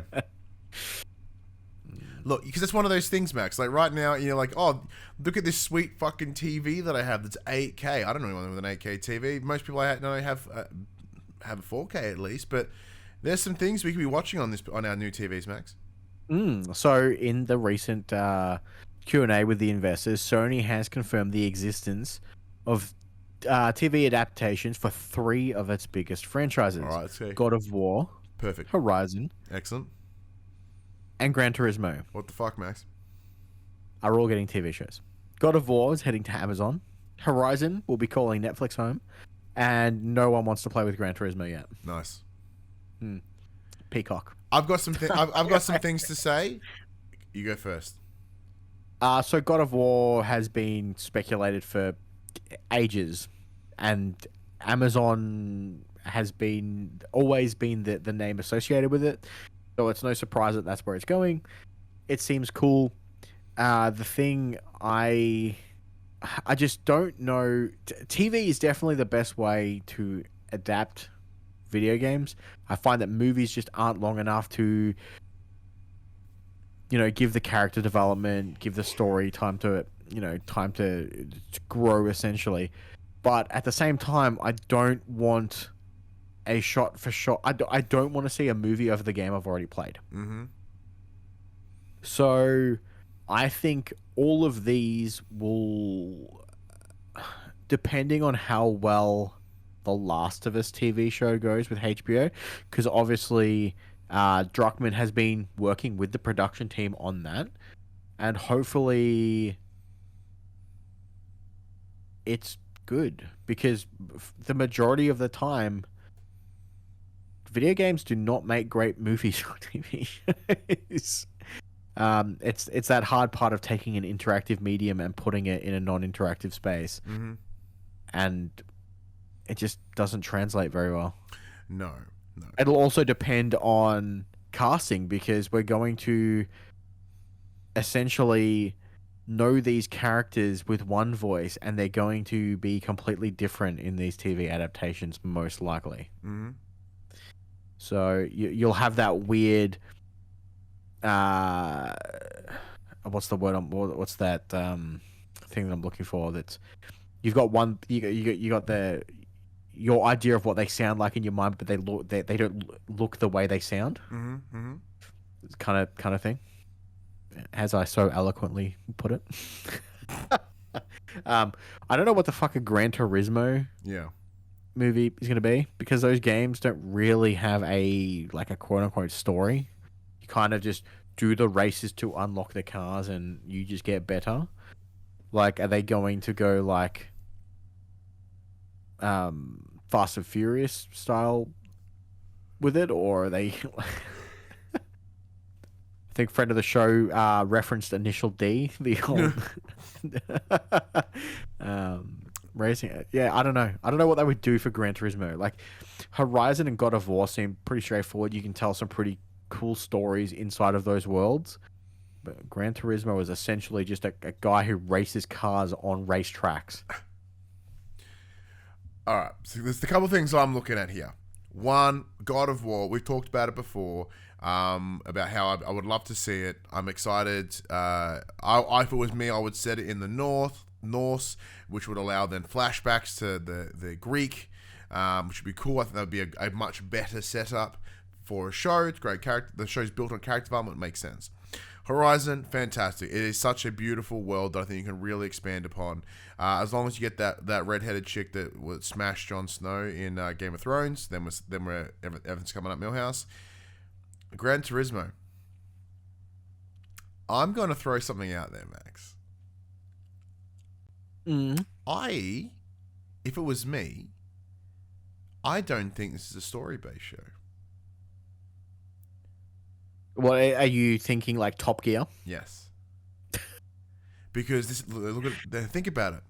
Look, because it's one of those things, Max. Like right now, you're like, oh, look at this sweet fucking TV that I have that's 8K. I don't know anyone with an 8K TV. Most people I know have a 4K at least, but there's some things we could be watching on our new TVs, Max. So in the recent Q&A with the investors, Sony has confirmed the existence of TV adaptations for 3 of its biggest franchises. All right, let's see. God of War, Perfect. Horizon, Excellent. and Gran Turismo What the fuck, Max? are all getting TV shows. God of War is heading to Amazon. Horizon will be calling Netflix home. And no one wants to play with Gran Turismo yet. Nice. Peacock. I've got some I've got some things to say. You go first. So God of War has been speculated for ages, and Amazon has always been the name associated with it. So it's no surprise that that's where it's going. It seems cool. The thing I just don't know. TV is definitely the best way to adapt video games. I find that movies just aren't long enough to, give the character development, give the story time to grow essentially. But at the same time, I don't want a shot for shot. I don't want to see a movie of the game I've already played. Mm-hmm. So I think all of these will, depending on how well the Last of Us TV show goes with HBO, because obviously Druckmann has been working with the production team on that, and hopefully it's good, because the majority of the time video games do not make great movies or TV shows. It's that hard part of taking an interactive medium and putting it in a non-interactive space, and it just doesn't translate very well. No. It'll also depend on casting, because we're going to essentially know these characters with one voice, and they're going to be completely different in these TV adaptations, most likely. Mm-hmm. So you'll have that weird. What's the word? What's that thing that I'm looking for? That's you've got one. You got your idea of what they sound like in your mind, but they don't look the way they sound. Mm-hmm. Mm-hmm. It's kind of thing, as I so eloquently put it. I don't know what the fuck a Gran Turismo movie is going to be, because those games don't really have a quote unquote story. You kind of just do the races to unlock the cars, and you just get better. Like, are they going to go like Fast and Furious style with it, or are they? I think friend of the show referenced Initial D, the old racing. Yeah, I don't know. I don't know what they would do for Gran Turismo. Like, Horizon and God of War seem pretty straightforward. You can tell some pretty cool stories inside of those worlds. But Gran Turismo is essentially just a guy who races cars on racetracks. All right. So there's a couple of things I'm looking at here. One, God of War. We've talked about it before. About how I would love to see it. I'm excited. If it was me, I would set it in the Norse, which would allow then flashbacks to the Greek, which would be cool. I think that would be a much better setup for a show. It's great character. The show's built on character development. It makes sense. Horizon, fantastic. It is such a beautiful world that I think you can really expand upon. As long as you get that redheaded chick that would smash Jon Snow in Game of Thrones, then everything's coming up Millhouse. Gran Turismo. I'm going to throw something out there, Max. If it was me, I don't think this is a story-based show. Well, are you thinking like Top Gear? Yes. Because think about it.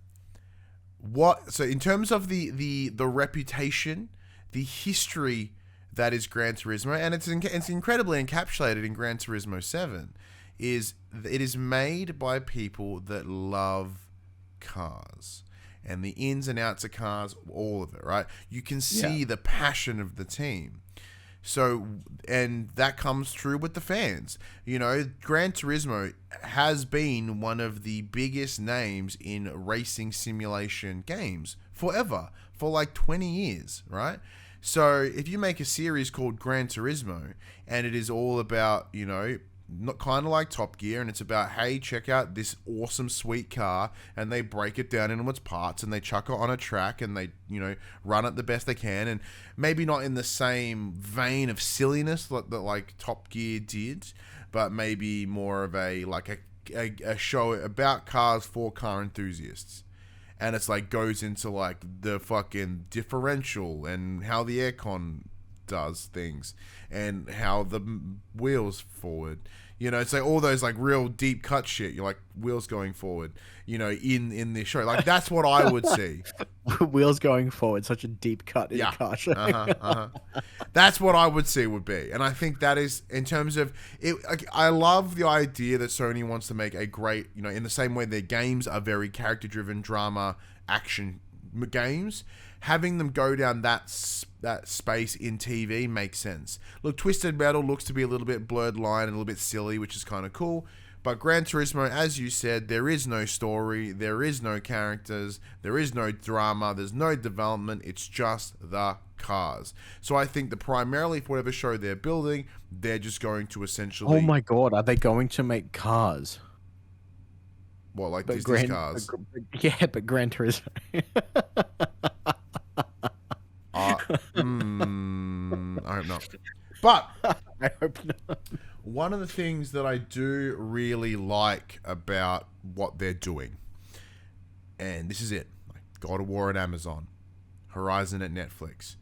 So in terms of the reputation, the history that is Gran Turismo, and it's incredibly encapsulated in Gran Turismo 7, it is made by people that love cars. and the ins and outs of cars, all of it, right? You can see the passion of the team. So, and that comes true with the fans. You know, Gran Turismo has been one of the biggest names in racing simulation games forever, for like 20 years, right? So if you make a series called Gran Turismo and it is all about, you know, not kind of like Top Gear, and it's about, hey, check out this awesome sweet car, and they break it down into its parts and they chuck it on a track and they, you know, run it the best they can, and maybe not in the same vein of silliness that like Top Gear did, but maybe more of a show about cars for car enthusiasts. And it's like goes into like the fucking differential and how the aircon does things and how the wheels forward, you know, it's like all those like real deep cut shit. You're like wheels going forward, you know, in this show. Like that's what I would see. Wheels going forward, such a deep cut in a car show. That's what I would see would be, and I think that is in terms of it. I love the idea that Sony wants to make a great, you know, in the same way their games are very character driven, drama, action games. Having them go down that space in TV makes sense. Look, Twisted Metal looks to be a little bit blurred line and a little bit silly, which is kind of cool. But Gran Turismo, as you said, there is no story, there is no characters, there is no drama, there's no development. It's just the cars. So I think that primarily for whatever show they're building, they're just going to essentially... Oh my god, are they going to make cars? What, like Disney's cars? Yeah, but Gran Turismo. I hope not. But I hope not. One of the things that I do really like about what they're doing, and this is it, like God of War at Amazon, Horizon at Netflix,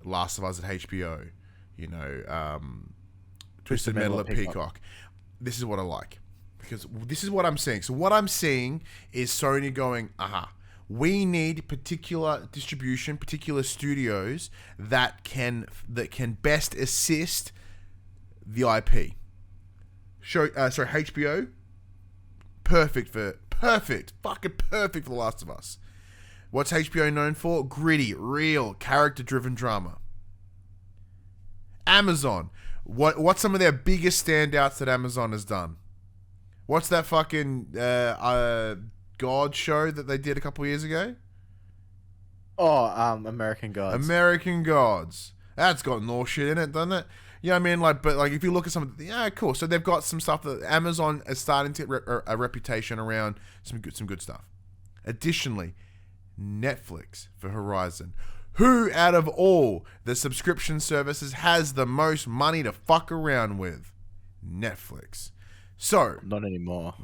Last of Us at HBO, you know, Twisted Metal at Peacock. This is what I like, because this is what I'm seeing. So what I'm seeing is Sony going, we need particular distribution, particular studios that can best assist the IP. HBO, fucking perfect for The Last of Us. What's HBO known for? Gritty, real, character-driven drama. Amazon, what's some of their biggest standouts that Amazon has done? What's that fucking God show that they did a couple years ago? American Gods. American Gods. That's got no shit in it, doesn't it? You know what I mean? Like, but like, if you look at some of the, cool. So they've got some stuff that Amazon is starting to get a reputation around some good stuff. Additionally, Netflix for Horizon. Who out of all the subscription services has the most money to fuck around with? Netflix. So not anymore.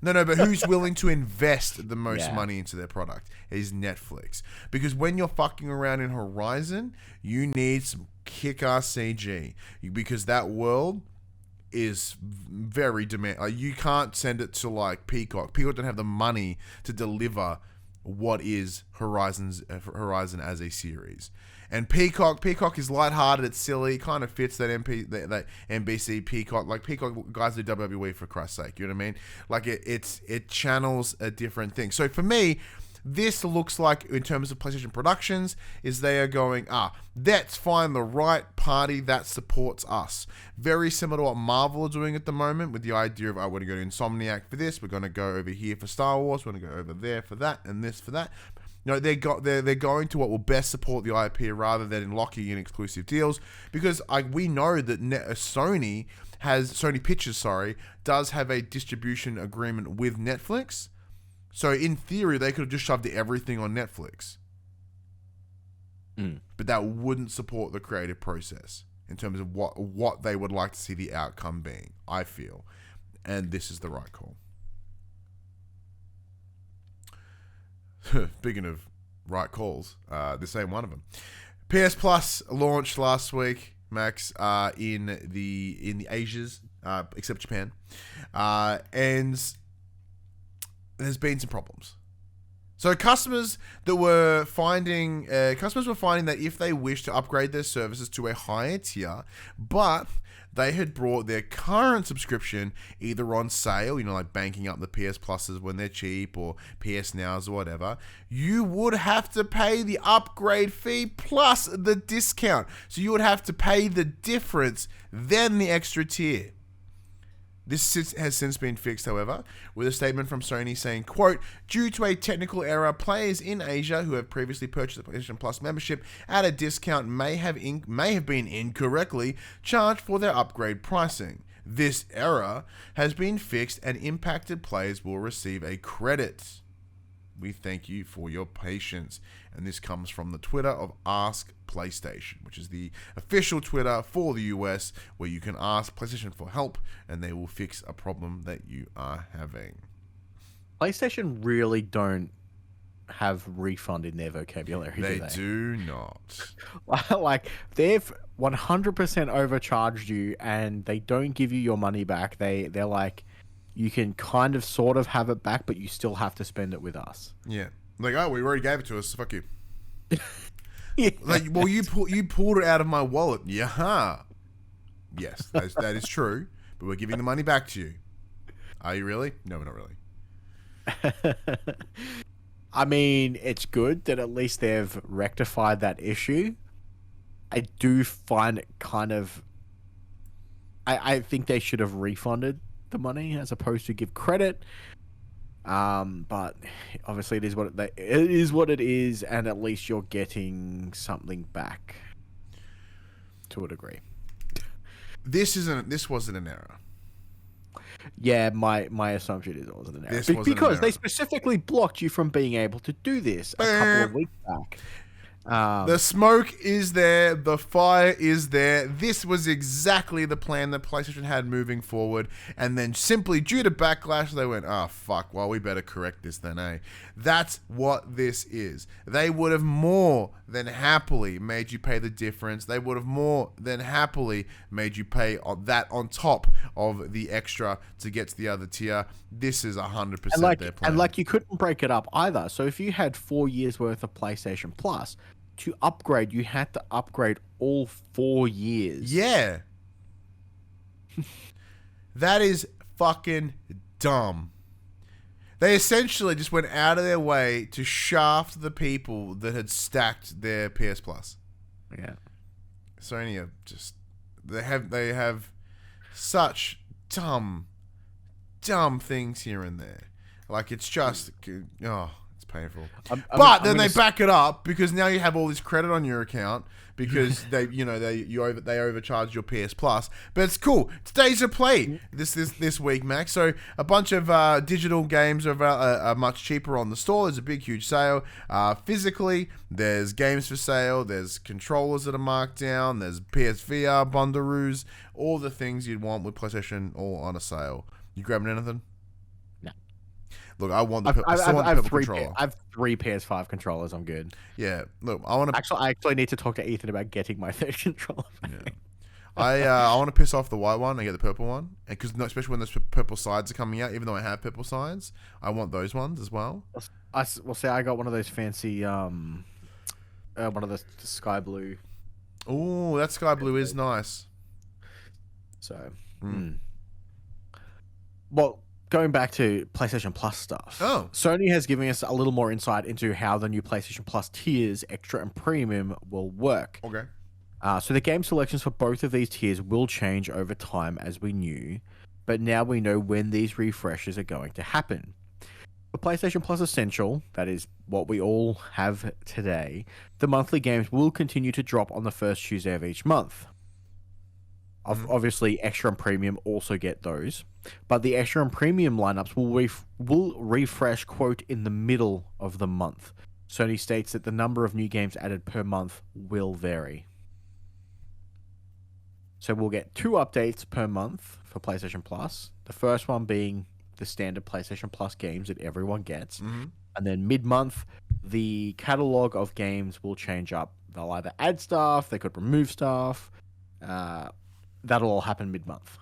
No, but who's willing to invest the most money into their product is Netflix. Because when you're fucking around in Horizon, you need some kick-ass CG. Because that world is very demand. Like, you can't send it to like Peacock. Peacock don't have the money to deliver what is Horizon as a series. And Peacock is lighthearted, it's silly, kind of fits that NBC Peacock. Like, Peacock guys do WWE, for Christ's sake, you know what I mean? Like, it channels a different thing. So for me, this looks like, in terms of PlayStation Productions, is they are going, let's find the right party that supports us. Very similar to what Marvel are doing at the moment, with the idea of, I want to go to Insomniac for this, we're going to go over here for Star Wars, we're going to go over there for that, and this for that. You know, they're going to what will best support the IP rather than locking in exclusive deals, because we know that Sony Pictures does have a distribution agreement with Netflix. So in theory, they could have just shoved everything on Netflix. But that wouldn't support the creative process in terms of what they would like to see the outcome being, I feel. And this is the right call. Speaking of right calls, this ain't one of them. PS Plus launched last week, Max, in the Asias, except Japan, and there's been some problems. So customers were finding that if they wish to upgrade their services to a higher tier, but they had brought their current subscription either on sale, like banking up the PS Pluses when they're cheap, or PS Nows or whatever, you would have to pay the upgrade fee plus the discount. So you would have to pay the difference, then the extra tier. This has since been fixed, however, with a statement from Sony saying, quote, due to a technical error, players in Asia who have previously purchased the PlayStation Plus membership at a discount may have been incorrectly charged for their upgrade pricing. This error has been fixed and impacted players will receive a credit. We thank you for your patience. And this comes from the Twitter of Ask PlayStation, which is the official Twitter for the US, where you can ask PlayStation for help and they will fix a problem that you are having. PlayStation really don't have refund in their vocabulary, They do they? do not. Like, they've 100% overcharged you and they don't give you your money back. They're like, you can kind of sort of have it back, but you still have to spend it with us. Yeah. Like, oh, we already gave it to us, so fuck you. Yeah. Like, well, you pulled it out of my wallet. Yeah. Yes, that is true, but we're giving the money back to you. Are you really? No, we're not really. I mean, it's good that at least they've rectified that issue. I do find it kind of... I think they should have refunded the money as opposed to give credit. But obviously it is what it is, and at least you're getting something back to a degree. This wasn't an error. Yeah, my assumption is it wasn't an error. This wasn't because an they error. specifically blocked you from being able to do this a couple of weeks back. The smoke is there. The fire is there. This was exactly the plan that PlayStation had moving forward. And then simply due to backlash, they went, oh, fuck, well, we better correct this then, eh? That's what this is. They would have more than happily made you pay the difference. They would have more than happily made you pay that on top of the extra to get to the other tier. This is 100% their plan. And like, you couldn't break it up either. So if you had 4 years worth of PlayStation Plus, to upgrade, you had to upgrade all 4 years. Yeah. That is fucking dumb. They essentially just went out of their way to shaft the people that had stacked their PS Plus. Yeah. Sony are just... They have such dumb things here and there. Like, it's just... Oh... painful. But then they back it up because now you have all this credit on your account because they overcharged your PS Plus. But it's cool. It's days to play this week, Max. So a bunch of digital games are much cheaper on the store. There's a big, huge sale. Physically, there's games for sale. There's controllers that are marked down. There's PSVR, Bundaroos, all the things you'd want with PlayStation all on a sale. You grabbing anything? Look, I want the purple controller. I have 3 PS5 controllers. I'm good. Yeah. Look, I want to... I actually need to talk to Ethan about getting my third controller. Yeah. I want to piss off the white one and get the purple one, and because especially when those purple sides are coming out, even though I have purple sides, I want those ones as well. Well, say I got one of those fancy, one of the sky blue. Oh, that sky blue is nice. So, well, going back to PlayStation Plus stuff. Oh. Sony has given us a little more insight into how the new PlayStation Plus tiers, Extra and Premium, will work. Okay. So the game selections for both of these tiers will change over time, as we knew, but now we know when these refreshes are going to happen. For PlayStation Plus Essential, that is what we all have today, the monthly games will continue to drop on the first Tuesday of each month. Obviously, Extra and Premium also get those, but the Extra and Premium lineups will refresh, quote, in the middle of the month. Sony states that the number of new games added per month will vary. So we'll get 2 updates per month for PlayStation Plus. The first one being the standard PlayStation Plus games that everyone gets. And then mid-month, the catalog of games will change up. They'll either add stuff, they could remove stuff. That'll all happen mid-month.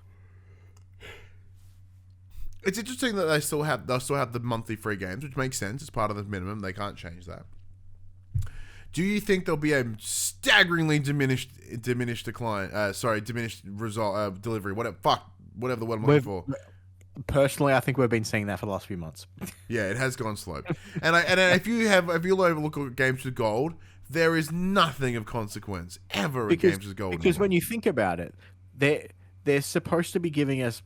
It's interesting that they'll still have the monthly free games, which makes sense. It's part of the minimum. They can't change that. Do you think there'll be a staggeringly diminished result delivery? Whatever the word I'm looking for. Personally, I think we've been seeing that for the last few months. Yeah, it has gone slow. And if you look at games with gold, there is nothing of consequence ever in games with gold. Because when you think about it, they're supposed to be giving us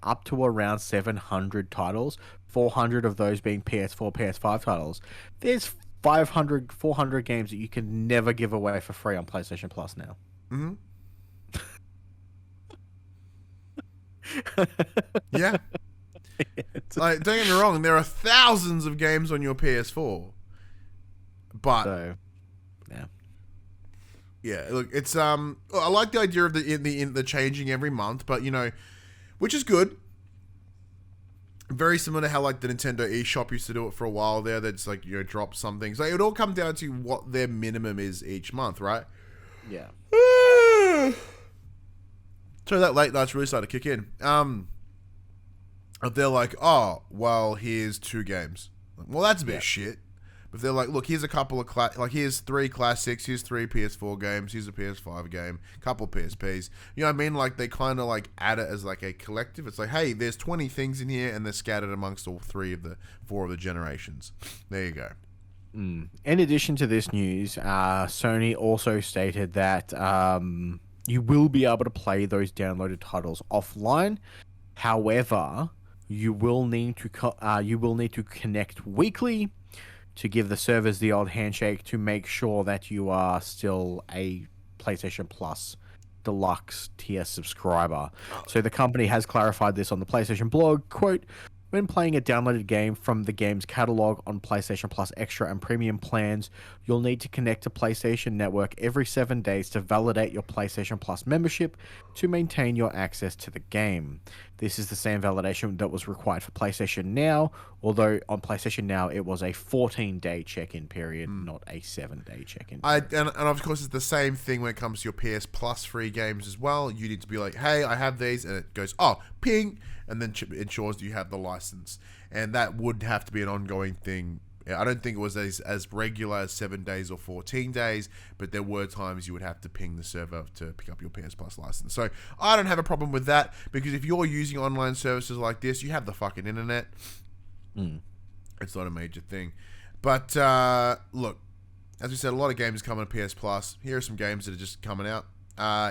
up to around 700 titles, 400 of those being PS4, PS5 titles. There's 400 games that you can never give away for free on PlayStation Plus now. Mm-hmm. Yeah. Like, don't get me wrong, there are thousands of games on your PS4. But yeah, look, it's I like the idea of the changing every month, but which is good. Very similar to how like the Nintendo eShop used to do it for a while there. That's like drop some things. Like, it would all come down to what their minimum is each month, right? Yeah. So that late night's really started to kick in. They're like, oh, well, here's 2 games. Well, that's a bit shit. But they're like, look, here's a couple of here's 3 classics, here's 3 PS4 games, here's a PS5 game, couple PSPs. You know what I mean? Like, they kind of like add it as like a collective. It's like, hey, there's 20 things in here, and they're scattered amongst all 4 of the generations. There you go. In addition to this news, Sony also stated that you will be able to play those downloaded titles offline. However, you will need to connect weekly to give the servers the old handshake to make sure that you are still a PlayStation Plus Deluxe tier subscriber. So the company has clarified this on the PlayStation blog. Quote, when playing a downloaded game from the game's catalog on PlayStation Plus Extra and Premium plans, you'll need to connect to PlayStation Network every 7 days to validate your PlayStation Plus membership to maintain your access to the game. This is the same validation that was required for PlayStation Now, although on PlayStation Now it was a 14-day check-in period, not a 7-day check-in period. And of course, it's the same thing when it comes to your PS Plus free games as well. You need to be like, hey, I have these, and it goes, oh, ping, and then ensures you have the license. And that would have to be an ongoing thing. I don't think it was as regular as 7 days or 14 days, but there were times you would have to ping the server to pick up your PS Plus license. So I don't have a problem with that, because if you're using online services like this, you have the fucking internet. It's not a major thing. But look, as we said, a lot of games coming to PS Plus. Here are some games that are just coming out.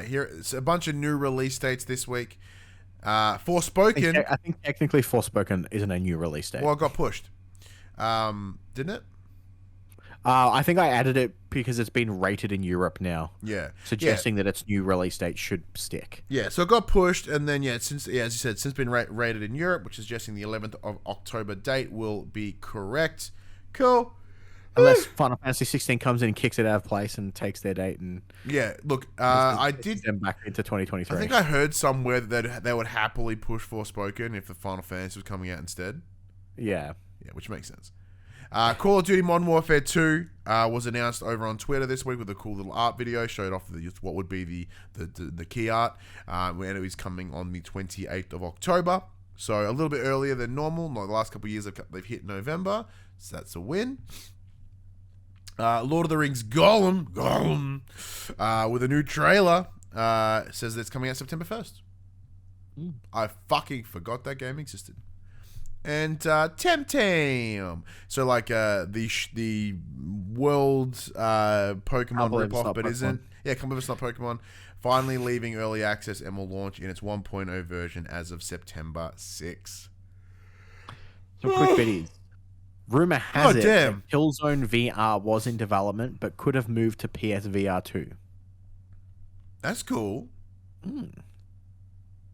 Here's a bunch of new release dates this week. Forspoken. I think technically Forspoken isn't a new release date. Well, it got pushed. Didn't it? I think I added it because it's been rated in Europe now. Yeah. Suggesting that its new release date should stick. Yeah, so it got pushed, and then, as you said, since been rated in Europe, which is suggesting the 11th of October date will be correct. Cool. Unless Final Fantasy 16 comes in and kicks it out of place and takes their date and look, I did them back into 2023. I think I heard somewhere that they would happily push Forspoken if the Final Fantasy was coming out instead. Yeah, which makes sense. Call of Duty Modern Warfare 2 was announced over on Twitter this week with a cool little art video. Showed off what would be the key art. And it is coming on the 28th of October. So a little bit earlier than normal. Like the last couple of years, they've hit November. So that's a win. Lord of the Rings Gollum, with a new trailer, says that it's coming out September 1st. I fucking forgot that game existed. And Temtem. So like the world Pokemon ripoff, but isn't. Yeah, can't believe it's not Pokemon. Finally leaving early access and will launch in its 1.0 version as of September 6. Some quick biddies. Rumor has it that Killzone VR was in development, but could have moved to PSVR 2. That's cool.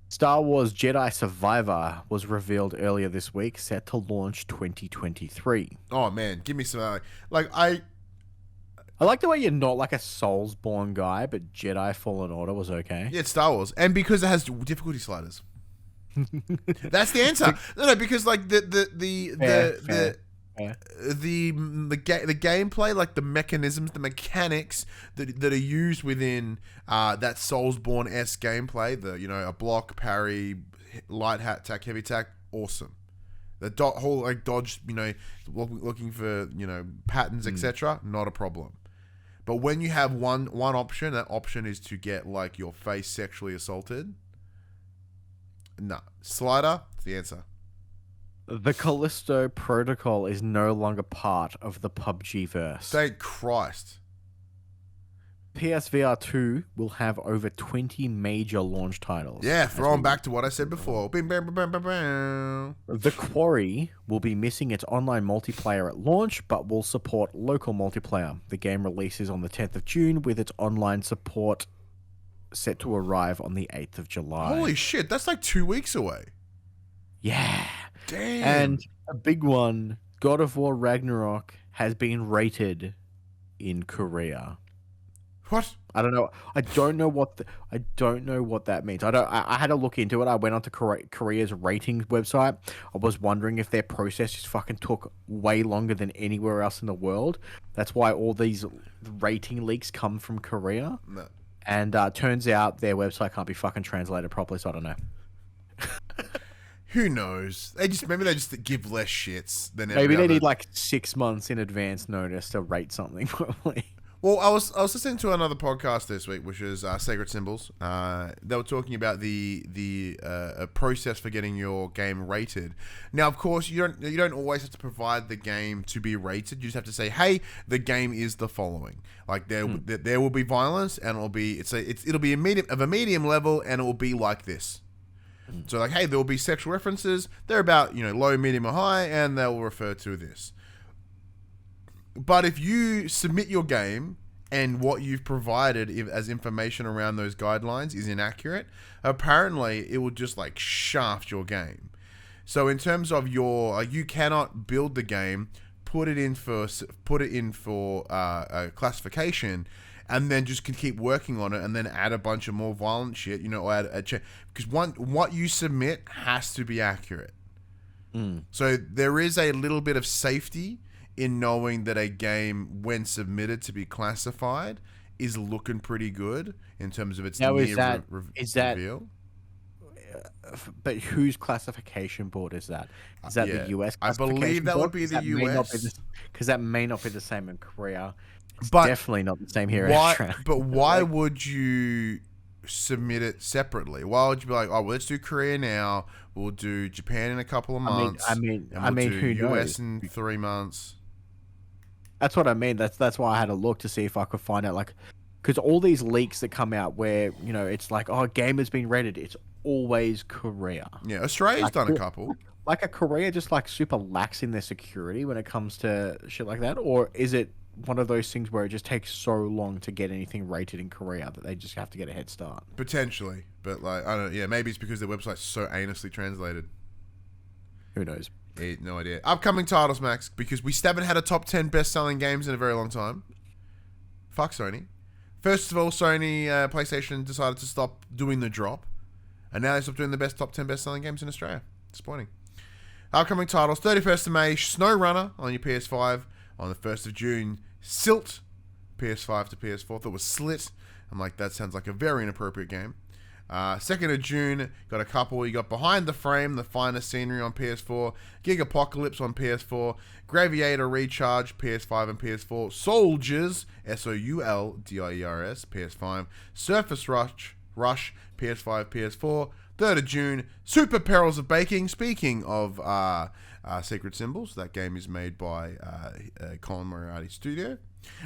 Star Wars Jedi Survivor was revealed earlier this week, set to launch 2023. Oh man, give me some I like the way you're not like a Soulsborne guy, but Jedi Fallen Order was okay. Yeah, it's Star Wars, and because it has difficulty sliders. That's the answer. No, because like the gameplay, like the mechanisms, the mechanics that are used within that Soulsborne-esque gameplay, a block, parry, light hat tack, heavy tack, awesome. The whole like dodge, looking for patterns, etc. Not a problem. But when you have one option, that option is to get like your face sexually assaulted. No, slider. That's the answer. The Callisto Protocol is no longer part of the PUBG verse. Thank Christ. PSVR 2 will have over 20 major launch titles. Yeah, throwing back to what I said before. Bing, bang, bang, bang, bang, bang. The Quarry will be missing its online multiplayer at launch, but will support local multiplayer. The game releases on the 10th of June, with its online support set to arrive on the 8th of July. Holy shit, that's like 2 weeks away. Yeah. Damn. And a big one, God of War Ragnarok has been rated in Korea. What? I don't know. I don't know what that means. I had to look into it. I went onto Korea's ratings website. I was wondering if their process just fucking took way longer than anywhere else in the world. That's why all these rating leaks come from Korea. No. And turns out their website can't be fucking translated properly, so I don't know. Who knows? Maybe they just give less shits than maybe they need like 6 months in advance notice to rate something properly. Well, I was listening to another podcast this week, which is Sacred Symbols. They were talking about the process for getting your game rated. Now, of course, you don't always have to provide the game to be rated. You just have to say, "Hey, the game is the following." Like there will be violence, and it'll be a medium level, and it will be like this. So, like, hey, there will be sexual references. They're about low, medium, or high, and they'll refer to this. But if you submit your game and what you've provided as information around those guidelines is inaccurate, apparently it will just like shaft your game. So in terms of you cannot build the game, put it in for classification, and then just can keep working on it, and then add a bunch of more violent shit, because what you submit has to be accurate. So there is a little bit of safety in knowing that a game, when submitted to be classified, is looking pretty good in terms of its reveal. But whose classification board is that? Is that the US classification I believe that board? would be the US. Because that may not be the same in Korea. It's but definitely not the same here in Australia. But why would you submit it separately? Why would you be like, oh, well, let's do Korea now, we'll do Japan in a couple of months, I mean, do who US knows? in 3 months? That's what I mean. That's why I had to look to see if I could find out, like, because all these leaks that come out where it's like, oh, a game has been rated, it's always Korea. Yeah, Australia's done a couple. Like, are Korea just like super lax in their security when it comes to shit like that, or is it one of those things where it just takes so long to get anything rated in Korea that they just have to get a head start? Potentially, but like I don't know. Yeah, maybe it's because their website's so aimlessly translated. Who knows? No idea. Upcoming titles, Max, because we still haven't had a top 10 best-selling games in a very long time. Fuck Sony. First of all, Sony PlayStation decided to stop doing the drop, and now they stopped doing the top 10 best-selling games in Australia. Disappointing. Upcoming titles: 31st of May, SnowRunner on your PS5. On the 1st of June, Silt, PS5 to PS4. Thought it was Slit. I'm like, that sounds like a very inappropriate game. 2nd of June, got a couple. You got Behind the Frame, The Finest Scenery on PS4. Gigapocalypse on PS4. Graviator Recharge, PS5 and PS4. Soldiers, SOULDIERS, PS5. Surface Rush, PS5, PS4. 3rd of June, Super Perils of Baking. Speaking of Sacred Symbols, that game is made by Colin Moriarty Studio.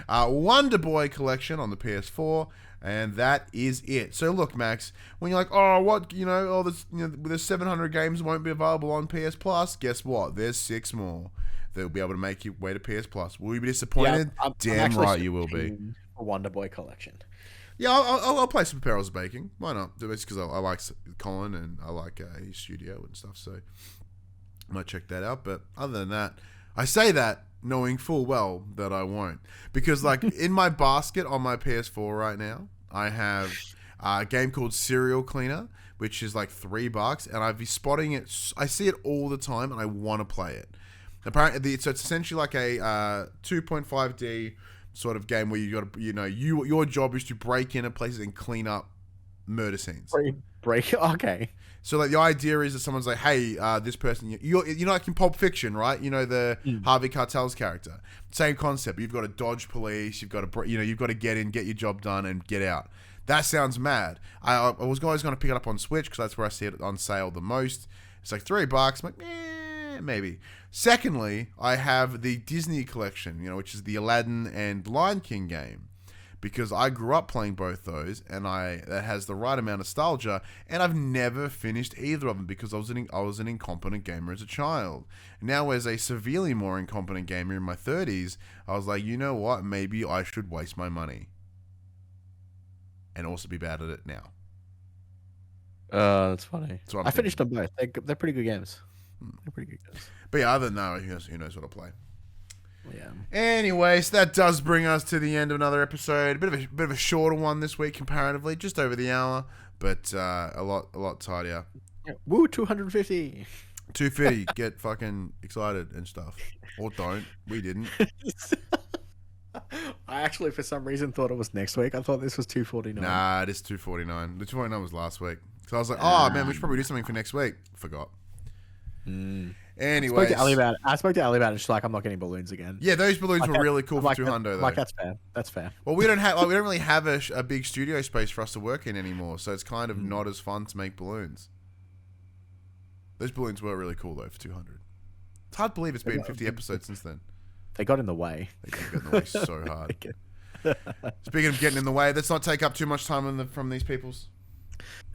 Wonder Boy Collection on the PS4, and that is it. So look, Max, when you're like, oh, what, there's 700 games won't be available on PS Plus. Guess what? There's 6 more that will be able to make you way to PS Plus. Will you be disappointed? Yeah, Damn right you will be. A Wonder Boy Collection. Yeah, I'll play some Perils of Baking. Why not? It's because I like Colin and I like his studio and stuff, so I might check that out. But other than that, I say that knowing full well that I won't. Because, like, in my basket on my PS4 right now, I have a game called Serial Cleaner, which is like $3, and I've been spotting it. I see it all the time, and I want to play it. Apparently, so it's essentially like a 2.5D sort of game where you got to, your job is to break into places and clean up murder scenes. Break. Okay. So like the idea is that someone's like, hey, this person, you know, like in Pulp Fiction, right? You know, the Harvey Keitel's character. Same concept. You've got to dodge police. You've got to, you've got to get in, get your job done, and get out. That sounds mad. I was always going to pick it up on Switch because that's where I see it on sale the most. It's like $3. I'm like, maybe. Secondly, I have the Disney collection, you know, which is the Aladdin and Lion King game. Because I grew up playing both those, and that has the right amount of nostalgia, and I've never finished either of them because I was an incompetent gamer as a child. Now, as a severely more incompetent gamer in my 30s, I was like, you know what? Maybe I should waste my money, and also be bad at it now. That's funny. So I finished them both. They're pretty good games. They're pretty good games. But yeah, other than that, who knows what I'll play. Yeah. Anyways, that does bring us to the end of another episode. A bit of a shorter one this week comparatively, just over the hour, but a lot tidier. Woo, 250. 250. Get fucking excited and stuff, or don't. We didn't. I actually, for some reason, thought it was next week. I thought this was 249. Nah, it is 249. The 249 was last week. So I was like, oh man, we should probably do something for next week. Forgot. Anyway, I spoke to Ali about it. She's like, I'm not getting balloons again. Yeah, those balloons were really cool for 200 though. Like, that's fair. That's fair. Well, we don't really have a big studio space for us to work in anymore, so it's kind of not as fun to make balloons. Those balloons were really cool though for 200. It's hard to believe it's been 50 episodes since then. They got in the way. They got in the way so hard. Speaking of getting in the way, let's not take up too much time from these peoples.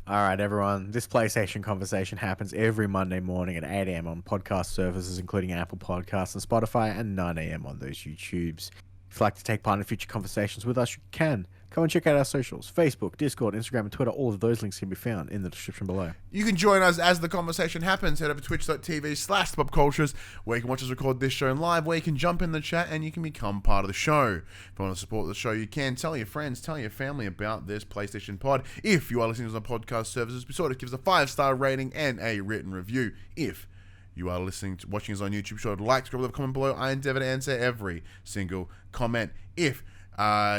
All right, everyone. This PlayStation conversation happens every Monday morning at 8 a.m. on podcast services, including Apple Podcasts and Spotify, and 9 a.m. on those YouTubes. If you'd like to take part in future conversations with us, you can. Come and check out our socials. Facebook, Discord, Instagram, and Twitter. All of those links can be found in the description below. You can join us as the conversation happens. Head over to twitch.tv/PopCulturists, where you can watch us record this show live, where you can jump in the chat and you can become part of the show. If you want to support the show, you can. Tell your friends, tell your family about this PlayStation Pod. If you are listening to us on podcast services, be sure to give us a 5-star rating and a written review. If you are watching us on YouTube, be sure to like, subscribe, leave a comment below. I endeavor to answer every single comment. If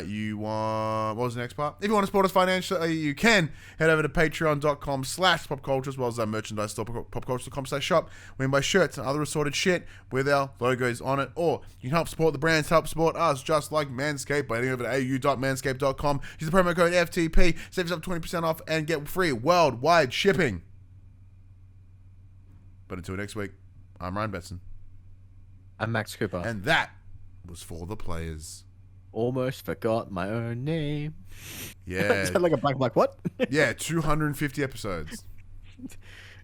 you want, what was the next part? If you want to support us financially, you can head over to patreon.com/popculture, as well as our merchandise store, popculture.com/shop. We can buy shirts and other assorted shit with our logos on it, or you can help support the brands, help support us, just like Manscaped, by heading over to au.manscaped.com. Use the promo code FTP, save yourself 20% off, and get free worldwide shipping. But until next week, I'm Ryan Betson. I'm Max Cooper. And that was For the Players. Almost forgot my own name. Yeah. Sound like a black what? Yeah, 250 episodes.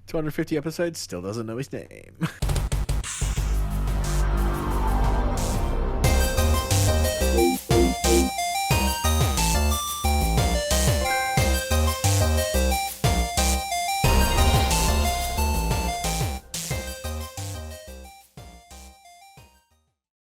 250 episodes, still doesn't know his name.